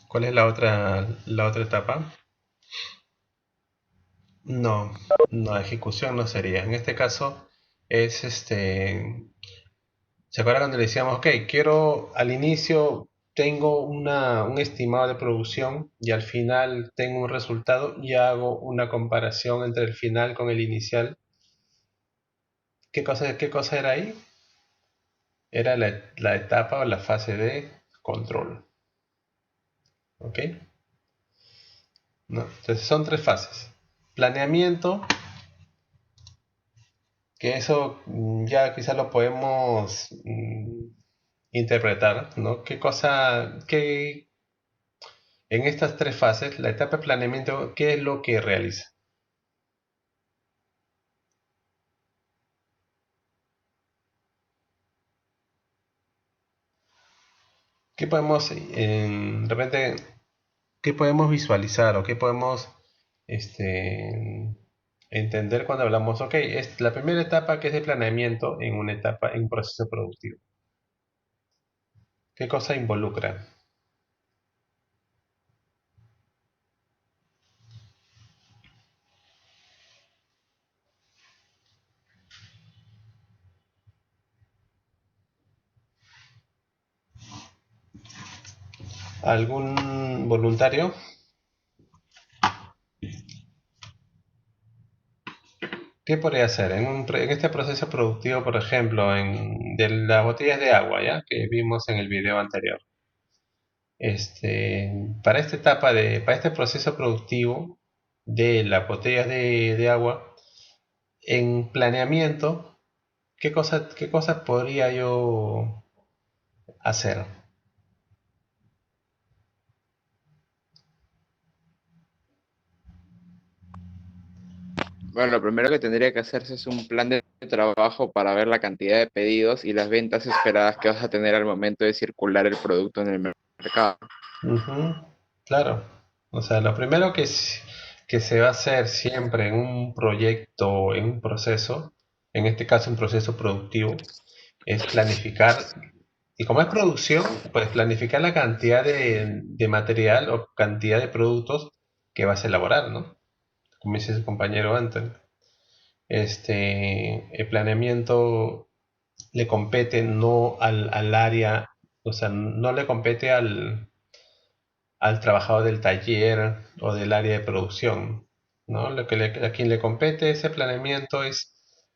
¿Cuál es la otra etapa? No, no, ejecución no sería. En este caso es ¿Se acuerdan cuando le decíamos, ok, quiero al inicio tengo un estimado de producción y al final tengo un resultado y hago una comparación entre el final con el inicial? ¿Qué cosa era ahí? Era la etapa o la fase de control. ¿Ok? ¿No? Entonces son tres fases. Planeamiento, que eso ya quizás lo podemos interpretar, ¿no? En estas tres fases, la etapa de planeamiento, ¿qué es lo que realiza? ¿Qué podemos, de repente, qué podemos visualizar o qué podemos entender cuando hablamos, ok, es la primera etapa que es de planeamiento en un proceso productivo? ¿Qué cosa involucra? ¿Algún voluntario? ¿Qué podría hacer en este proceso productivo, por ejemplo, de las botellas de agua, ya que vimos en el video anterior? Para este proceso productivo de las botellas de agua, en planeamiento, ¿qué cosas podría yo hacer? Bueno, lo primero que tendría que hacerse es un plan de trabajo para ver la cantidad de pedidos y las ventas esperadas que vas a tener al momento de circular el producto en el mercado. Ujú, claro. O sea, lo primero que se va a hacer siempre en un proyecto, en un proceso, en este caso un proceso productivo, es planificar. Y como es producción, pues planificar la cantidad de material o cantidad de productos que vas a elaborar, ¿no? Como dice su compañero antes. El planeamiento le compete no al área, o sea, no le compete al trabajador del taller o del área de producción, ¿no? A quien le compete ese planeamiento es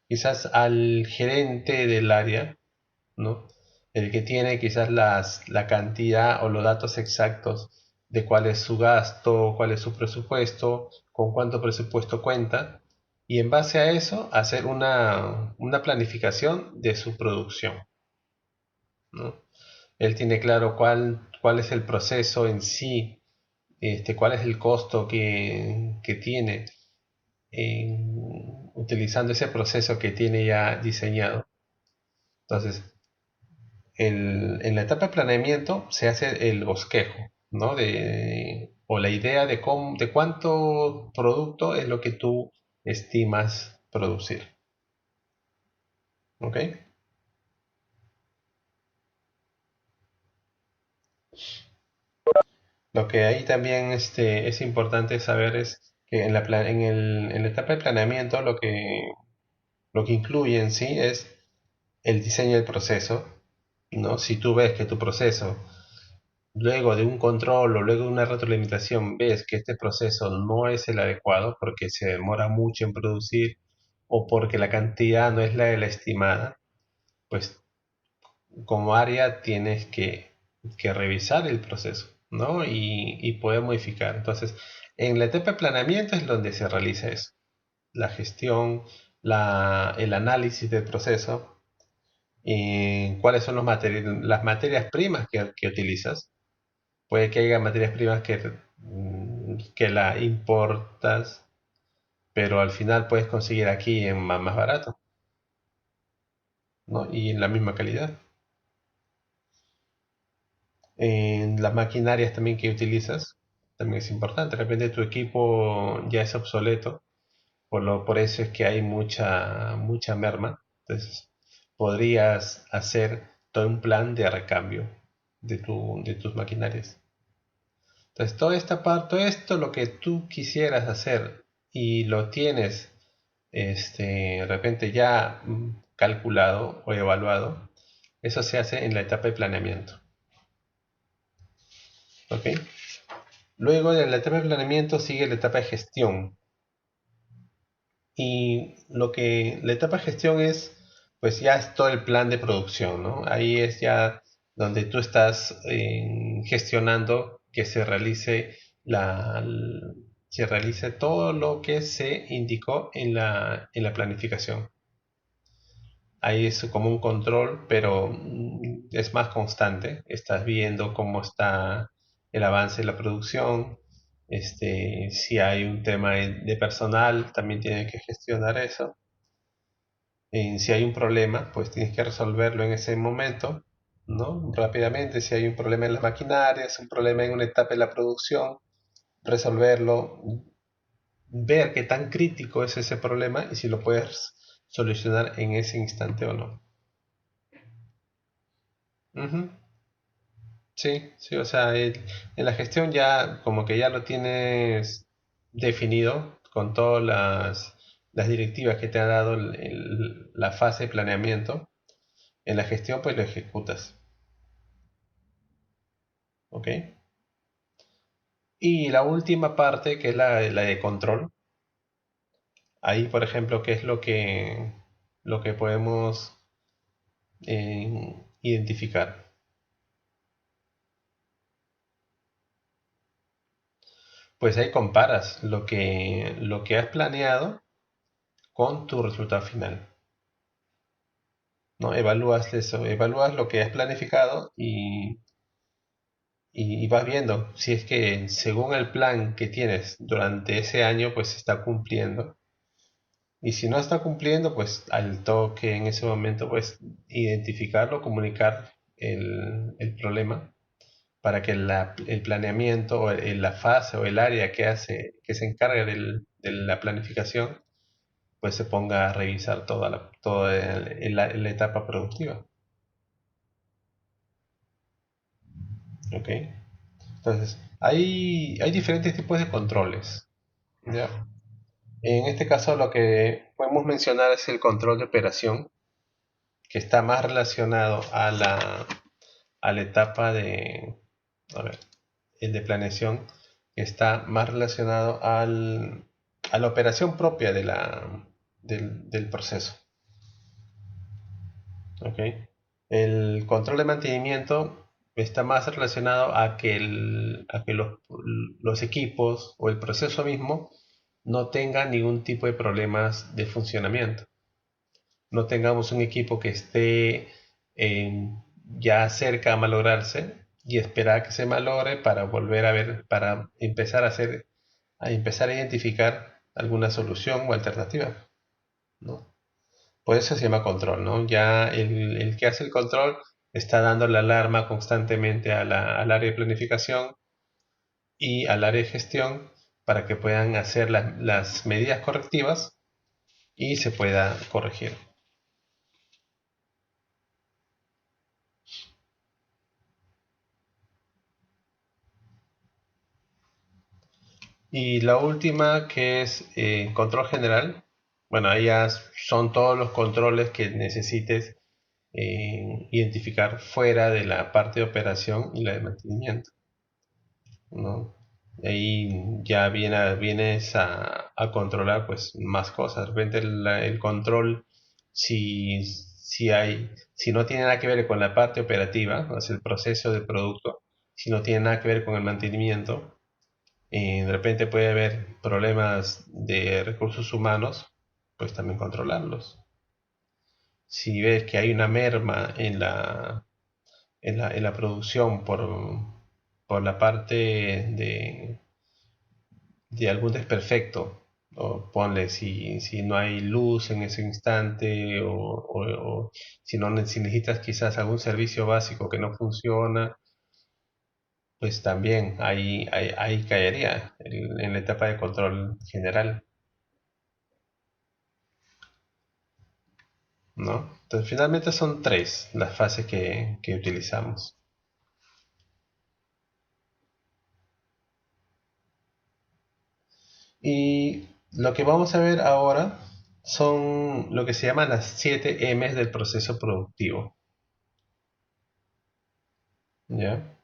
quizás al gerente del área, ¿no? El que tiene quizás la cantidad o los datos exactos de cuál es su gasto, cuál es su presupuesto, con cuánto presupuesto cuenta, y en base a eso hacer una planificación de su producción, ¿no? Él tiene claro cuál es el proceso en sí, cuál es el costo que tiene utilizando ese proceso que tiene ya diseñado. Entonces, en la etapa de planeamiento se hace el bosquejo, ¿no? O la idea de cuánto producto es lo que tú estimas producir. ¿Ok? Lo que ahí también es importante saber es que en la etapa de planeamiento lo que incluye en sí es el diseño del proceso, ¿no? Si tú ves que tu proceso, luego de un control o luego de una retroalimentación, ves que este proceso no es el adecuado porque se demora mucho en producir o porque la cantidad no es la de la estimada, pues como área tienes que revisar el proceso, ¿no? Y poder modificar. Entonces, en la etapa de planeamiento es donde se realiza eso, la gestión, el análisis del proceso, cuáles son las materias primas que utilizas. Puede que haya materias primas que la importas, pero al final puedes conseguir aquí en más barato, ¿no? Y en la misma calidad. En las maquinarias también que utilizas, también es importante. De repente tu equipo ya es obsoleto, por eso es que hay mucha merma. Entonces, podrías hacer todo un plan de recambio de tus maquinarias. Entonces, toda esta parte, todo esto, lo que tú quisieras hacer y lo tienes de repente ya calculado o evaluado, eso se hace en la etapa de planeamiento. ¿Ok? Luego de la etapa de planeamiento sigue la etapa de gestión. Y la etapa de gestión es, pues ya es todo el plan de producción, ¿no? Ahí es ya donde tú estás gestionando que se realice todo lo que se indicó en la planificación. Ahí es como un control, pero es más constante. Estás viendo cómo está el avance de la producción. Si hay un tema de personal, también tienes que gestionar eso. Si hay un problema, pues tienes que resolverlo en ese momento, ¿no? Rápidamente. Si hay un problema en las maquinarias, un problema en una etapa de la producción, resolverlo, ver qué tan crítico es ese problema y si lo puedes solucionar en ese instante o no. Ujú. Sí, sí, o sea, en la gestión ya como que ya lo tienes definido con todas las directivas que te ha dado la fase de planeamiento. En la gestión pues lo ejecutas, ¿ok? Y la última parte que es la de control. Ahí, por ejemplo, ¿qué es lo que podemos identificar? Pues ahí comparas lo que has planeado con tu resultado final. ¿No? Evalúas eso, evalúas lo que has planificado y vas viendo si es que según el plan que tienes durante ese año, pues se está cumpliendo. Y si no está cumpliendo, pues al toque en ese momento, pues identificarlo, comunicar el problema para que el planeamiento o la fase o el área que se encarga de la planificación, pues se ponga a revisar toda la etapa productiva. ¿Ok? Entonces, hay diferentes tipos de controles. ¿Ya? En este caso, lo que podemos mencionar es el control de operación, que está más relacionado a la etapa a ver, el de planeación, que está más relacionado a la operación propia del proceso. ¿Ok? El control de mantenimiento está más relacionado a que los equipos o el proceso mismo no tengan ningún tipo de problemas de funcionamiento. No tengamos un equipo que esté ya cerca a malograrse y esperar a que se malogre para volver a ver, para empezar a empezar a identificar alguna solución o alternativa, ¿no? Por eso se llama control, ¿no? Ya el que hace el control está dando la alarma constantemente al área de planificación y al área de gestión para que puedan hacer las medidas correctivas y se pueda corregir. Y la última que es control general. Bueno, ahí ya son todos los controles que necesites identificar fuera de la parte de operación y la de mantenimiento, ¿no? Ahí ya vienes a controlar pues más cosas. De repente el control, si no tiene nada que ver con la parte operativa, o sea, el proceso del producto, si no tiene nada que ver con el mantenimiento, de repente puede haber problemas de recursos humanos, pues también controlarlos. Si ves que hay una merma en la producción por la parte de algún desperfecto, o ponle si no hay luz en ese instante, o si, no, si necesitas quizás algún servicio básico que no funciona, pues también ahí caería en la etapa de control general. ¿no? Entonces, finalmente son tres las fases que utilizamos. Y lo que vamos a ver ahora son lo que se llaman las 7 M's del proceso productivo. ¿Ya?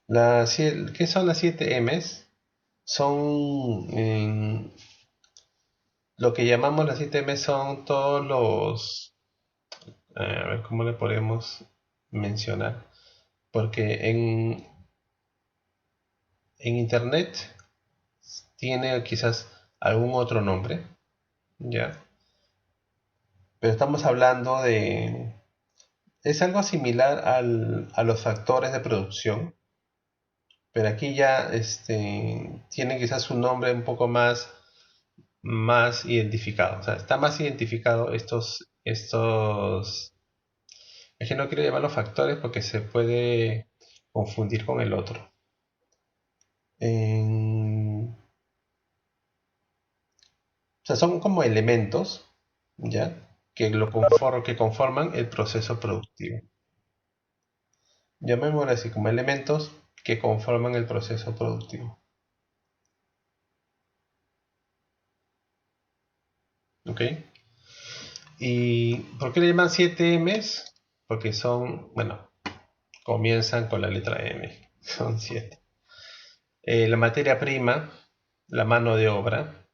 ¿Qué son las 7 M's? Son lo que llamamos las 7 M's son todos los... A ver, ¿cómo le podemos mencionar? Porque en Internet tiene quizás algún otro nombre, ¿ya? Pero estamos hablando de... Es algo similar a los factores de producción, pero aquí ya tiene quizás un nombre un poco más identificado. O sea, está más identificado estos... Es que no quiero llamarlos factores porque se puede confundir con el otro. O sea, son como elementos, ¿ya? Que conforman el proceso productivo. Llamémoslo así, como elementos que conforman el proceso productivo. ¿Ok? ¿Y por qué le llaman 7 M's? Porque son, bueno, comienzan con la letra M. Son 7. La materia prima, la mano de obra,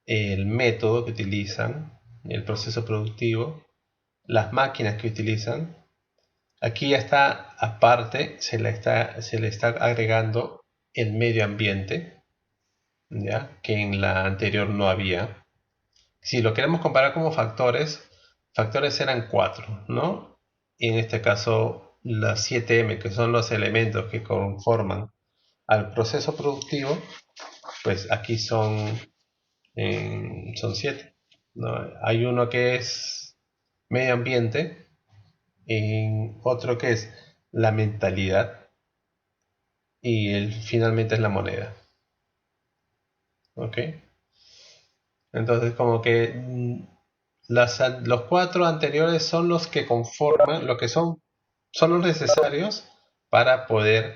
el método que utilizan, el proceso productivo, las máquinas que utilizan. Aquí ya está, aparte, se le está agregando el medio ambiente, ¿ya? Que en la anterior no había. Si lo queremos comparar como factores eran 4, ¿no? Y en este caso, las 7M, que son los elementos que conforman al proceso productivo, pues aquí son 7, ¿no? Hay uno que es medio ambiente, otro que es la mentalidad y finalmente es la moneda. ¿Ok? Entonces como que los 4 anteriores son los que conforman, lo que son los necesarios para poder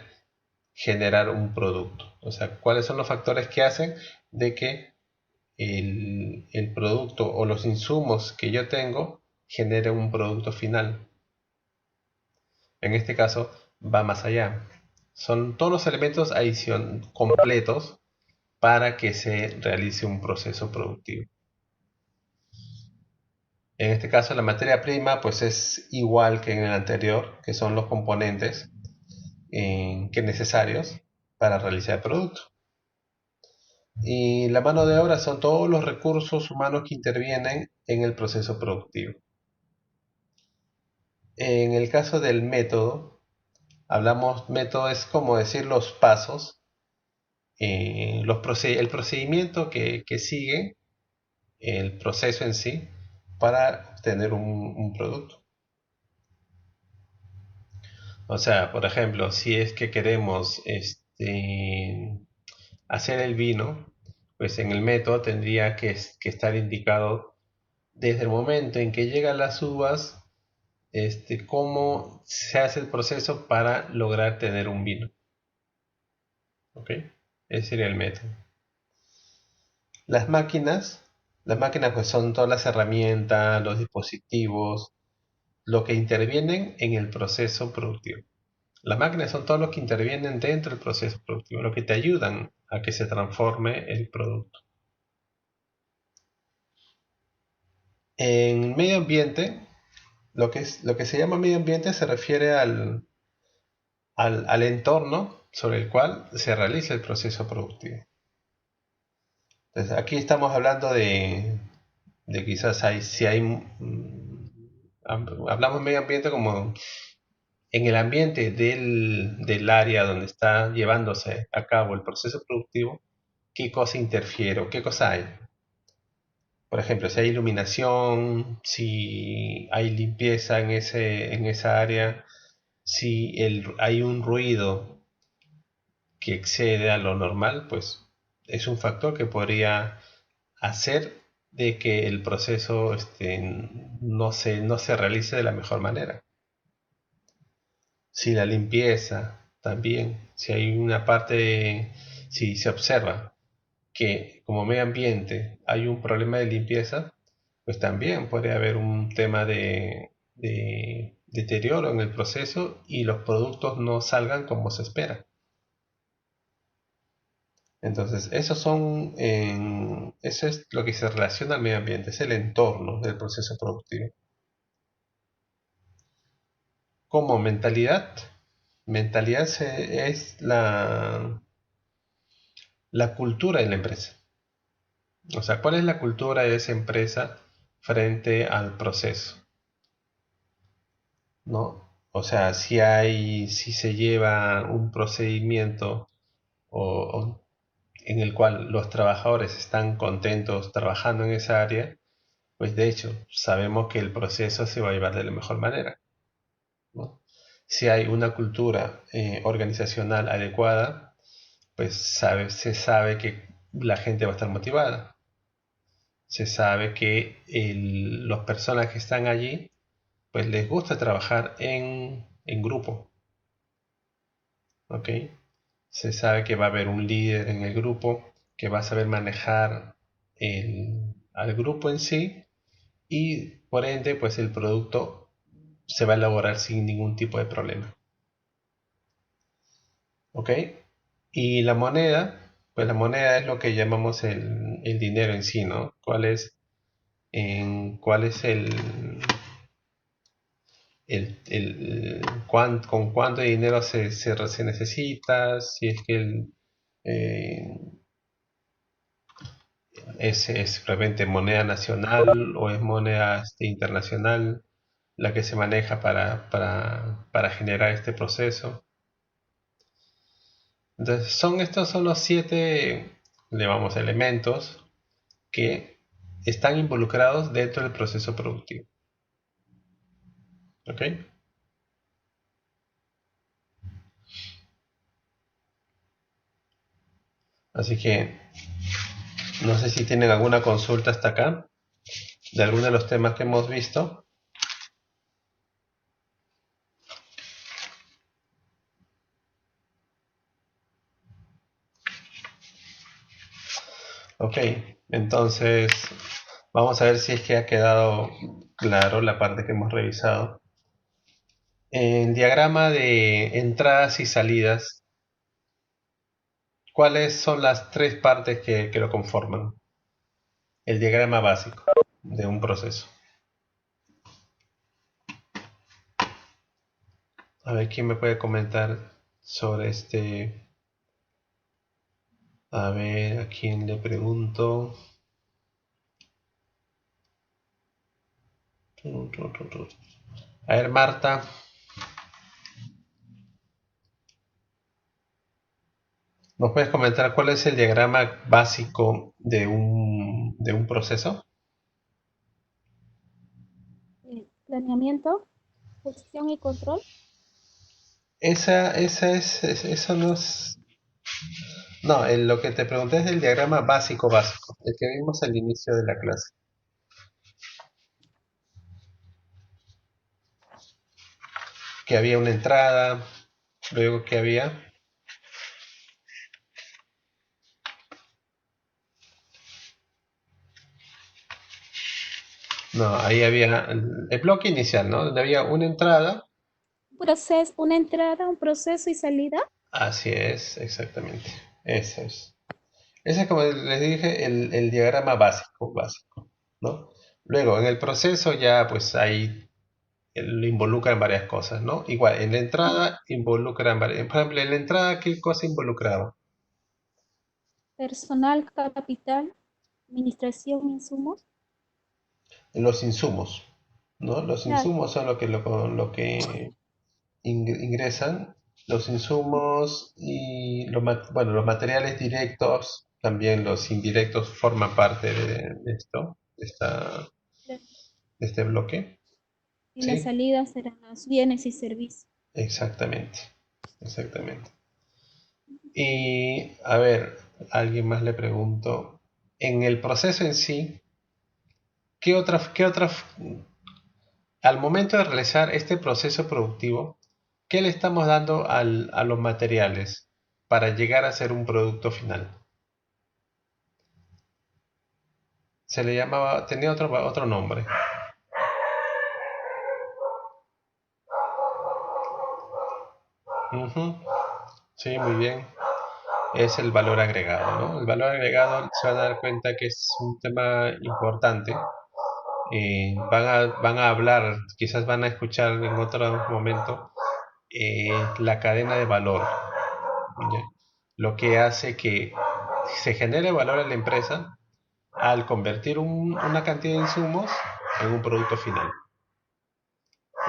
generar un producto. O sea, cuáles son los factores que hacen de que el producto o los insumos que yo tengo genere un producto final. En este caso va más allá. Son todos los elementos completos para que se realice un proceso productivo. En este caso la materia prima pues es igual que en el anterior, que son los componentes que necesarios para realizar el producto. Y la mano de obra son todos los recursos humanos que intervienen en el proceso productivo. En el caso del método, método es como decir los pasos, el procedimiento que sigue el proceso en sí para obtener un producto. O sea, por ejemplo, si es que queremos hacer el vino, pues en el método tendría que estar indicado desde el momento en que llegan las uvas, cómo se hace el proceso para lograr tener un vino. ¿Ok? Ese sería el método. Las máquinas pues son todas las herramientas, los dispositivos, lo que intervienen en el proceso productivo. Las máquinas son todos los que intervienen dentro del proceso productivo, lo que te ayudan a que se transforme el producto. En medio ambiente, lo que se llama medio ambiente se refiere al entorno sobre el cual se realiza el proceso productivo. Entonces, aquí estamos hablando de quizás hablamos de medio ambiente como en el ambiente del área donde está llevándose a cabo el proceso productivo, qué cosa interfiere o qué cosa hay. Por ejemplo, si hay iluminación, si hay limpieza en esa área, si hay un ruido que excede a lo normal, pues es un factor que podría hacer de que el proceso no se realice de la mejor manera. Si la limpieza también, si hay una parte, si se observa que como medio ambiente hay un problema de limpieza, pues también puede haber un tema de deterioro en el proceso y los productos no salgan como se espera. Entonces, eso es lo que se relaciona al medio ambiente, es el entorno del proceso productivo. Como mentalidad es la cultura de la empresa. O sea, ¿cuál es la cultura de esa empresa frente al proceso? ¿No? O sea, si se lleva un procedimiento o en el cual los trabajadores están contentos trabajando en esa área, pues de hecho sabemos que el proceso se va a llevar de la mejor manera, ¿no? Si hay una cultura organizacional adecuada, pues se sabe que la gente va a estar motivada. Se sabe que las personas que están allí, pues les gusta trabajar en grupo, ¿ok? Se sabe que va a haber un líder en el grupo que va a saber manejar al grupo en sí y por ende, pues el producto se va a elaborar sin ningún tipo de problema, ¿ok? Y la moneda, pues la moneda es lo que llamamos el dinero en sí, ¿no? Cuál es con cuánto dinero se necesita, si es que eh, es realmente moneda nacional o es moneda internacional la que se maneja para generar este proceso. Entonces, estos son los 7, llamamos, elementos que están involucrados dentro del proceso productivo. ¿Ok? Así que no sé si tienen alguna consulta hasta acá de alguno de los temas que hemos visto. Ok, entonces vamos a ver si es que ha quedado claro la parte que hemos revisado. En diagrama de entradas y salidas, ¿cuáles son las 3 partes que lo conforman? El diagrama básico de un proceso. A ver, ¿quién me puede comentar sobre este? A ver, ¿a quién le pregunto? A ver, Marta, ¿nos puedes comentar cuál es el diagrama básico de un proceso? Planeamiento, gestión y control. Eso no es... No, lo que te pregunté es el diagrama básico, el que vimos al inicio de la clase. Que había una entrada, luego que había... No, ahí había el bloque inicial, ¿no? Donde había una entrada. Proceso, una entrada, un proceso y salida. Así es, exactamente. Eso es. Ese es, como les dije, el diagrama básico, ¿no? Luego, en el proceso ya, pues ahí lo involucran varias cosas, ¿no? Igual, en la entrada involucran varias... Por ejemplo, en la entrada, ¿qué cosa involucraba? Personal, capital, administración, insumos. Los insumos, ¿no? Los Claro. insumos son lo que ingresan, los insumos y bueno, los materiales directos, también los indirectos forman parte de esto, de este bloque, Y las ¿sí? salidas serán los bienes y servicios. Exactamente, exactamente. Y a ver, a alguien más le pregunto, en el proceso en sí, qué otra, al momento de realizar este proceso productivo, qué le estamos dando a los materiales para llegar a ser un producto final? Se le llamaba, tenía otro nombre. Ujú, sí, muy bien. Es el valor agregado, ¿no? El valor agregado se van a dar cuenta que es un tema importante. Van a hablar, quizás van a escuchar en otro momento la cadena de valor, ¿ya? Lo que hace que se genere valor en la empresa al convertir una cantidad de insumos en un producto final.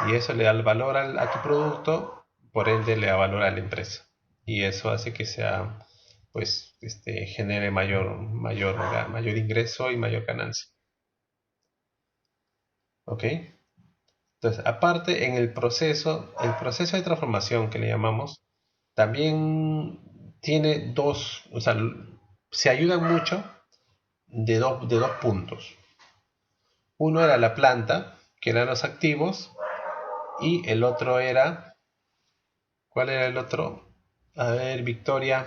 Y eso le da el valor a tu producto, por ende le da valor a la empresa. Y eso hace que sea, pues, genere mayor ingreso y mayor ganancia. ¿Ok? Entonces, aparte, en el proceso de transformación que le llamamos, también tiene dos, o sea, se ayudan mucho de dos puntos. Uno era la planta, que eran los activos, y el otro era, ¿cuál era el otro? A ver, Victoria.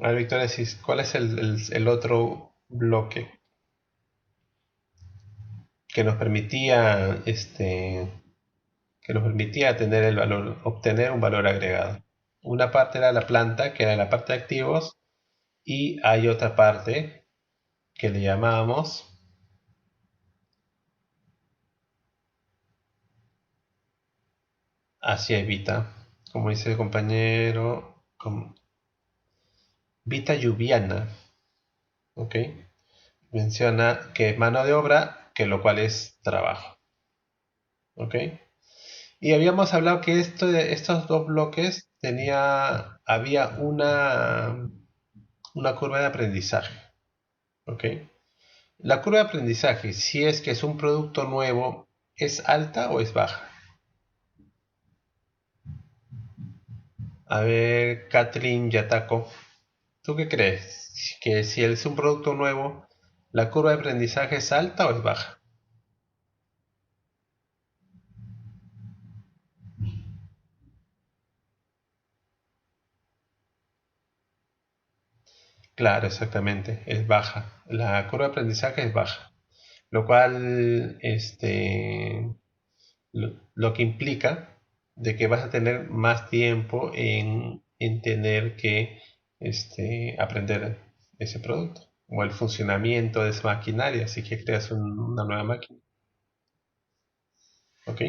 A ver, Victoria, ¿cuál es el otro bloque que nos permitía, que nos permitía tener el valor, obtener un valor agregado? Una parte era la planta, que era la parte de activos, y hay otra parte que le llamamos, así Vita, como dice el compañero, Vita Lluviana, ¿ok? Menciona que es mano de obra, que lo cual es trabajo, ¿ok? Y habíamos hablado que estos dos bloques había una curva de aprendizaje, ¿ok? La curva de aprendizaje, si es que es un producto nuevo, ¿es alta o es baja? A ver, Catherine Yatako, ¿tú qué crees? ¿Que si es un producto nuevo, la curva de aprendizaje es alta o es baja? Claro, exactamente, es baja. La curva de aprendizaje es baja, lo cual, lo que implica de que vas a tener más tiempo en tener que aprender ese producto o el funcionamiento de esa maquinaria, si que creas una nueva máquina. ¿Ok?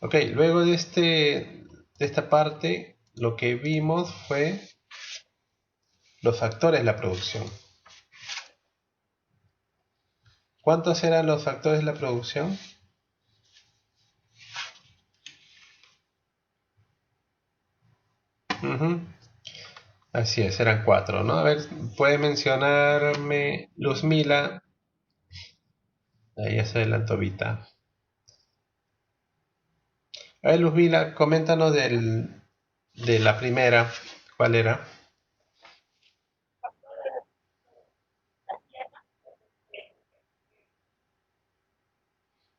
Ok, luego de esta parte, lo que vimos fue los factores de la producción. ¿Cuántos eran los factores de la producción? Ujú. Así es, eran cuatro, ¿no? A ver, puede mencionarme Luzmila. Ahí ya se adelantó Vita. A ver, Luzmila, coméntanos de la primera. ¿Cuál era?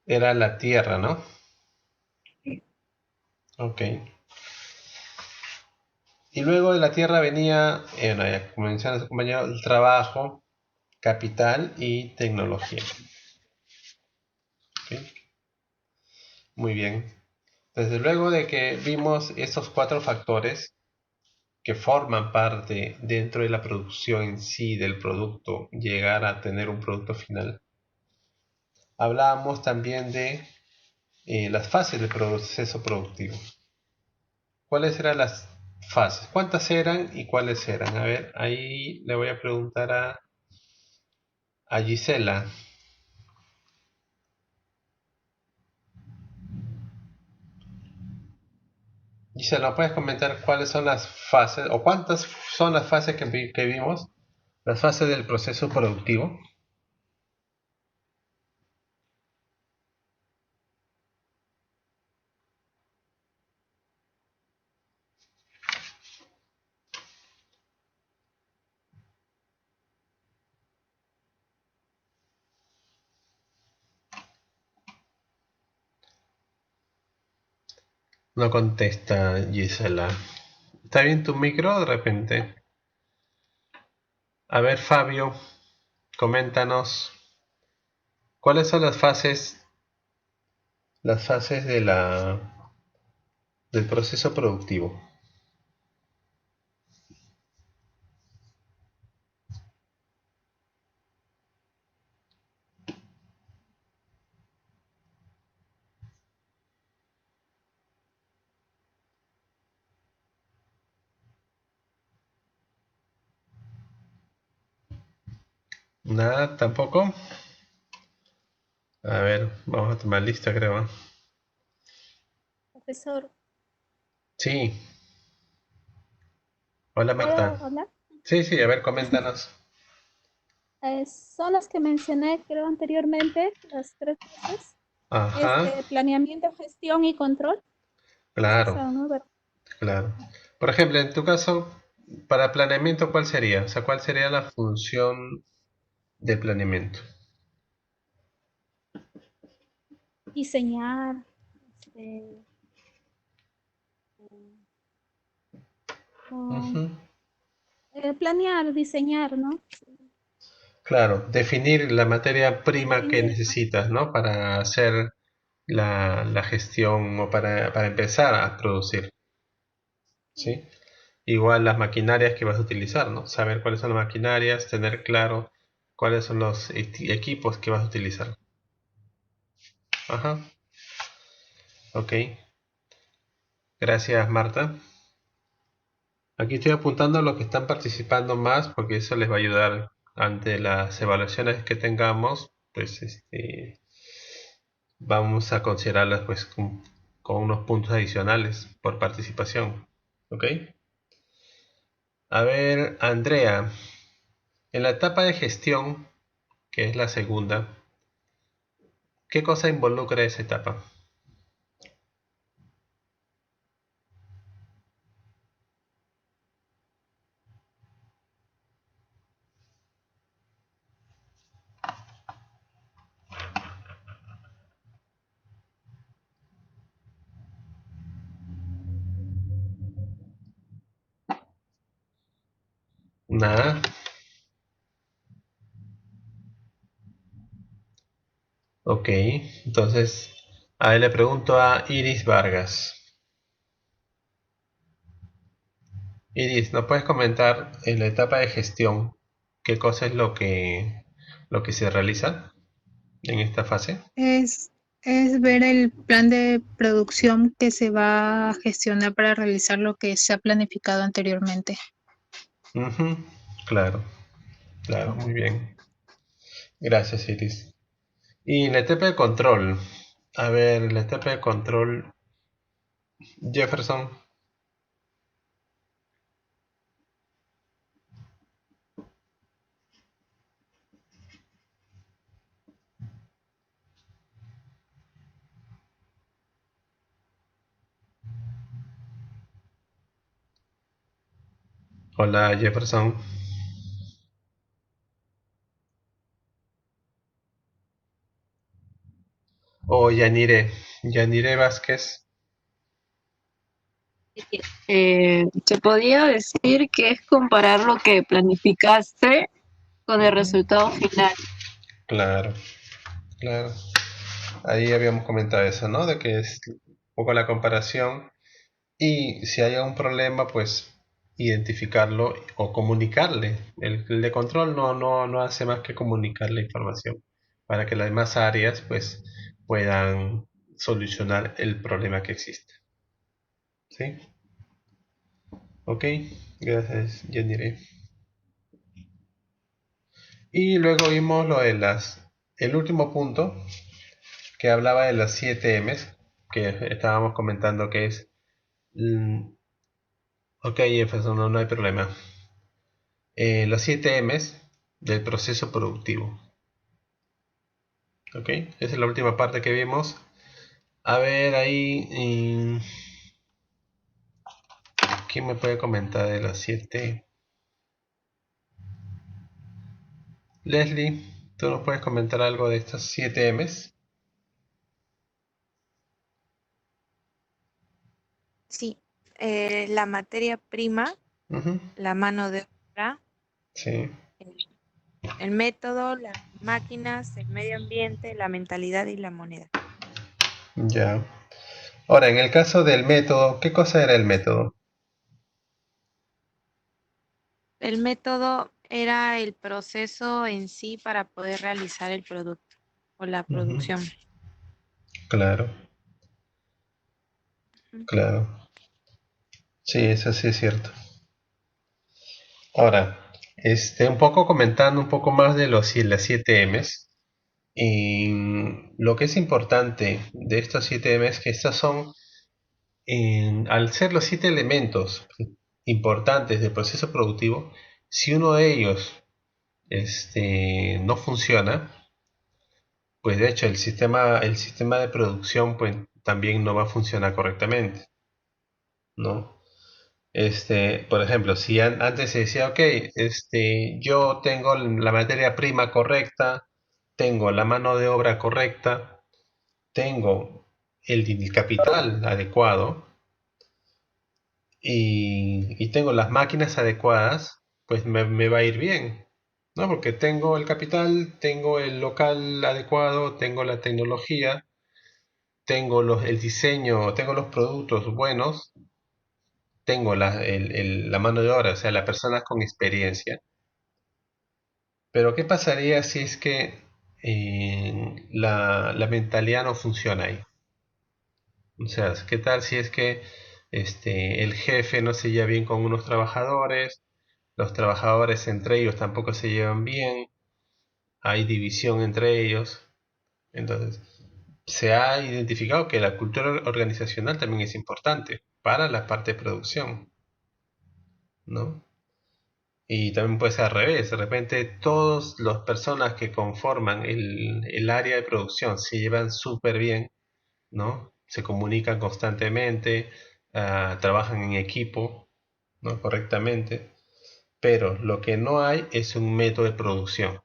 Era la tierra, ¿no? Ok. Y luego de la tierra venía, bueno, ya como menciona su compañero, el trabajo, capital y tecnología. Ok. Muy bien. Desde luego de que vimos estos cuatro factores que forman parte dentro de la producción en sí del producto, llegar a tener un producto final. Hablábamos también de las fases del proceso productivo. ¿Cuáles eran las fases? ¿Cuántas eran y cuáles eran? A ver, ahí le voy a preguntar a Gisela. Gisela, ¿no puedes comentar cuáles son las fases o cuántas son las fases que vimos? Las fases del proceso productivo. No contesta Gisela. ¿Está bien tu micro de repente? A ver, Fabio, coméntanos. ¿Cuáles son las fases del proceso productivo? Nada, tampoco. A ver, vamos a tomar lista, creo. ¿Eh? Profesor, Sí. Hola, ¿puedo Marta. hablar? Sí, sí, a ver, coméntanos. Son las que mencioné, creo, anteriormente, las tres fases. Ajá, Planeamiento, gestión y control. Esas claro, son, ¿no? claro. Por ejemplo, en tu caso, para planeamiento, ¿cuál sería? O sea, ¿cuál sería la función de planeamiento? Diseñar, este, Ujú. planear, diseñar, ¿no? Claro, definir la materia prima que Definir, ¿no? necesitas, ¿no? Para hacer la gestión o para empezar a producir, ¿sí? Igual las maquinarias que vas a utilizar, ¿no? Saber cuáles son las maquinarias, tener claro cuáles son los equipos que vas a utilizar. Ajá, ok. Gracias, Marta. Aquí estoy apuntando a los que están participando más porque eso les va a ayudar ante las evaluaciones que tengamos, pues vamos a considerarlas pues con unos puntos adicionales por participación. ¿Ok? A ver, Andrea, en la etapa de gestión, que es la segunda, ¿qué cosa involucra esa etapa? Nada. Ok, entonces, a ver, le pregunto a Iris Vargas. Iris, ¿no puedes comentar en la etapa de gestión qué cosa es lo que se realiza en esta fase? Es ver el plan de producción que se va a gestionar para realizar lo que se ha planificado anteriormente. Ujú, claro, claro, muy bien. Gracias, Iris. Y la etapa de control. A ver, la etapa de control, Jefferson. Hola, Jefferson. O Yanire Vázquez. Se podría decir que es comparar lo que planificaste con el Ujú, resultado final. claro, claro. Ahí habíamos comentado eso, ¿no? De que es un poco la comparación. Y si hay algún problema, pues identificarlo o comunicarle. El de control no hace más que comunicar la información para que las demás áreas pues puedan solucionar el problema que existe. ¿Sí? Ok, gracias, Yanire. Y luego vimos lo de el último punto que hablaba de las 7 M's que estábamos comentando que es, ok, Jefferson, no hay problema. Los 7 M's del proceso productivo. Ok, esa es la última parte que vimos. A ver, ahí, ¿quién me puede comentar de los 7? Leslie, ¿tú nos puedes comentar algo de estos 7 M's? Sí, la materia prima, Ujú, la mano de obra, sí, el, el método, las máquinas, el medio ambiente, la mentalidad y la moneda. ya. Ahora, en el caso del método, ¿qué cosa era el método? El método era el proceso en sí para poder realizar el producto o la Ujú, producción. claro, Ujú. claro. Sí, eso sí es cierto. Ahora, un poco comentando un poco más de las 7 M's. Y lo que es importante de estos 7 M's es que estas son, al ser los 7 elementos importantes del proceso productivo, si uno de ellos no funciona, pues de hecho el sistema de producción pues, también no va a funcionar correctamente, ¿no? Por ejemplo, si antes se decía, ok, yo tengo la materia prima correcta, tengo la mano de obra correcta, tengo el capital adecuado y tengo las máquinas adecuadas, pues me va a ir bien, ¿no? Porque tengo el capital, tengo el local adecuado, tengo la tecnología, tengo el diseño, tengo los productos buenos, tengo la mano de obra, o sea, las personas con experiencia. Pero ¿qué pasaría si es que la mentalidad no funciona ahí? O sea, ¿qué tal si es que el jefe no se lleva bien con unos trabajadores, los trabajadores entre ellos tampoco se llevan bien, hay división entre ellos? Entonces, se ha identificado que la cultura organizacional también es importante para la parte de producción, ¿no? Y también puede ser al revés, de repente todas las personas que conforman el área de producción se llevan súper bien, ¿no? Se comunican constantemente, trabajan en equipo, ¿no? Correctamente, pero lo que no hay es un método de producción.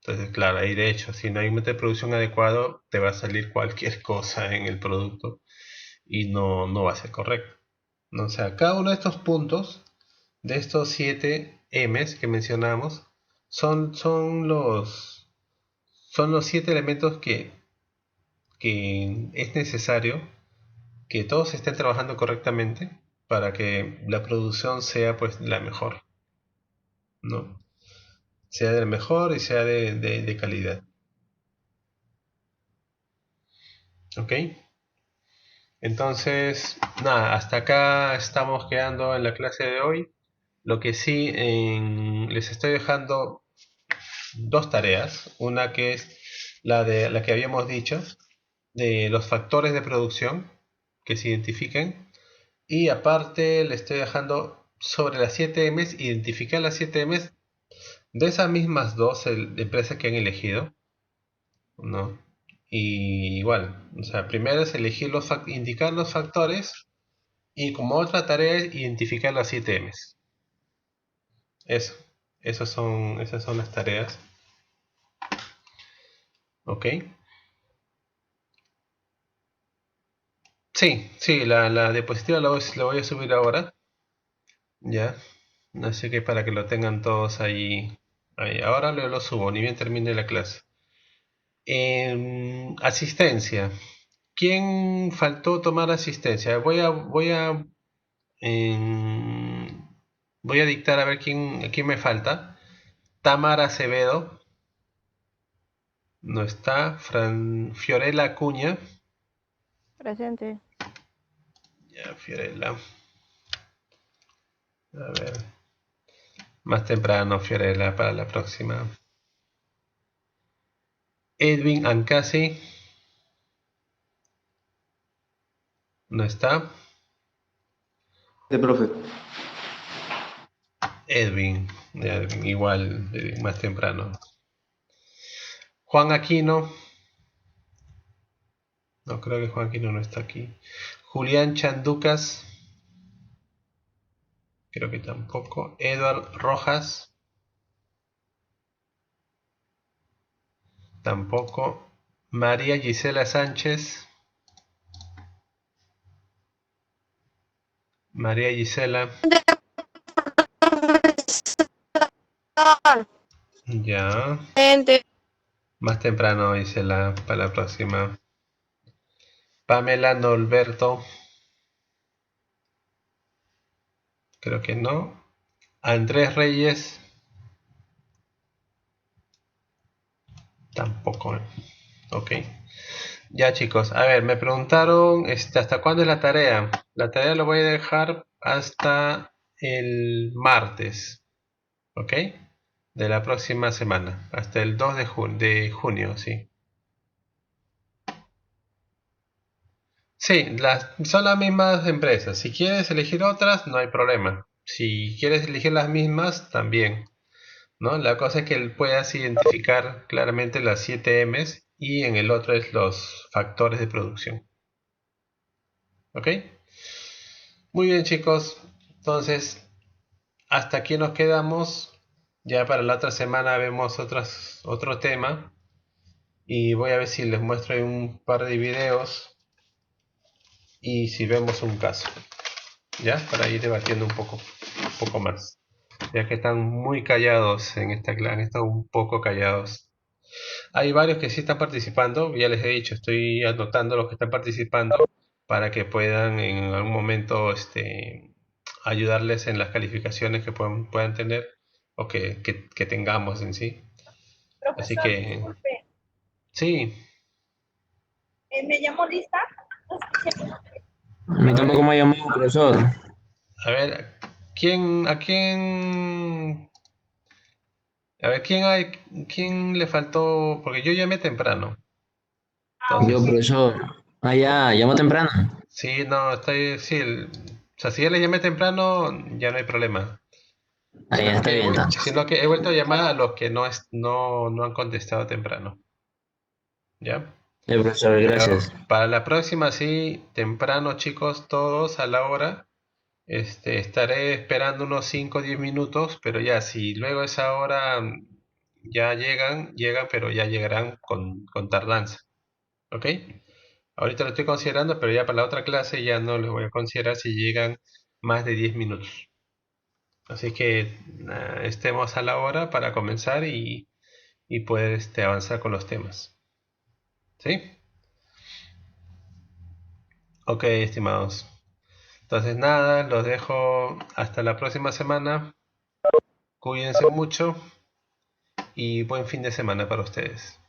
Entonces, claro, ahí de hecho, si no hay un método de producción adecuado, te va a salir cualquier cosa en el producto y no va a ser correcto, ¿no? O sea, cada uno de estos puntos, de estos 7 M's que mencionamos, son los 7 elementos que es necesario que todos estén trabajando correctamente para que la producción sea pues la mejor, ¿no? Sea de la mejor y sea de calidad. ¿Ok? Entonces, nada, hasta acá estamos quedando en la clase de hoy. Lo que sí, les estoy dejando dos tareas. Una que es la que habíamos dicho, de los factores de producción que se identifiquen. Y aparte, le estoy dejando sobre las 7 M's, identificar las 7 M's de esas mismas dos empresas que han elegido, ¿no? Y igual, o sea, primero es elegir indicar los factores y como otra tarea es identificar las 7 M's. Eso, esas son las tareas, ¿ok? Sí, sí, la diapositiva la voy a subir ahora, ya. Así que para que lo tengan todos ahí, ahora lo subo, ni bien termine la clase. Asistencia. ¿Quién faltó tomar asistencia? Em, voy a dictar a ver quién me falta. Tamara Acevedo, no está. Fiorella Acuña, Presente. ya, Fiorella. A ver, más temprano, Fiorella, para la próxima. Edwin Ancasi, no está. Profe. Edwin, igual, más temprano. Juan Aquino, no creo que Juan Aquino no está aquí. Julián Chanducas, creo que tampoco. Edward Rojas, tampoco. María Gisela Sánchez, María Gisela. Ya. Más temprano, Gisela, para la próxima. Pamela Norberto. Creo que no. Andrés Reyes. Tampoco. Ok. Ya chicos, a ver, me preguntaron ¿hasta cuándo es la tarea? La tarea lo voy a dejar hasta el martes, ¿ok? De la próxima semana, hasta el 2 de junio, sí. Sí, son las mismas empresas. Si quieres elegir otras, no hay problema. Si quieres elegir las mismas, también, ¿no? La cosa es que puedas identificar claramente las 7 M's y en el otro es los factores de producción. ¿Ok? Muy bien chicos, entonces hasta aquí nos quedamos. Ya para la otra semana vemos otro tema y voy a ver si les muestro ahí un par de videos y si vemos un caso, ya para ir debatiendo un poco más, ya que están muy callados en esta clase, han estado un poco callados. Hay varios que sí están participando, ya les he dicho, estoy anotando los que están participando para que puedan en algún momento ayudarles en las calificaciones que puedan tener o que tengamos en sí. Así Profesor, que, disculpe, sí, ¿me llamo Lisa? A mí tampoco me llamó, profesor. a ver, a ver, quién le faltó, porque yo llamé temprano. Yo, Entonces, profesor. Ah, ya, llamo temprano. sí, no, sí, o sea, si ya le llamé temprano, ya no hay problema. Ah, ya, está bien, entonces. Sino que he vuelto a llamar a los que no han contestado temprano. ¿Ya? Profesor, Pero gracias. para la próxima, sí, temprano, chicos, todos a la hora. Estaré esperando unos 5 o 10 minutos, pero ya, si luego a esa hora ya llegan, pero ya llegarán con tardanza. ¿Ok? Ahorita lo estoy considerando, pero ya para la otra clase ya no les voy a considerar si llegan más de 10 minutos. Así que estemos a la hora para comenzar y poder avanzar con los temas. ¿Sí? Ok, estimados. Entonces nada, los dejo hasta la próxima semana. Cuídense mucho y buen fin de semana para ustedes.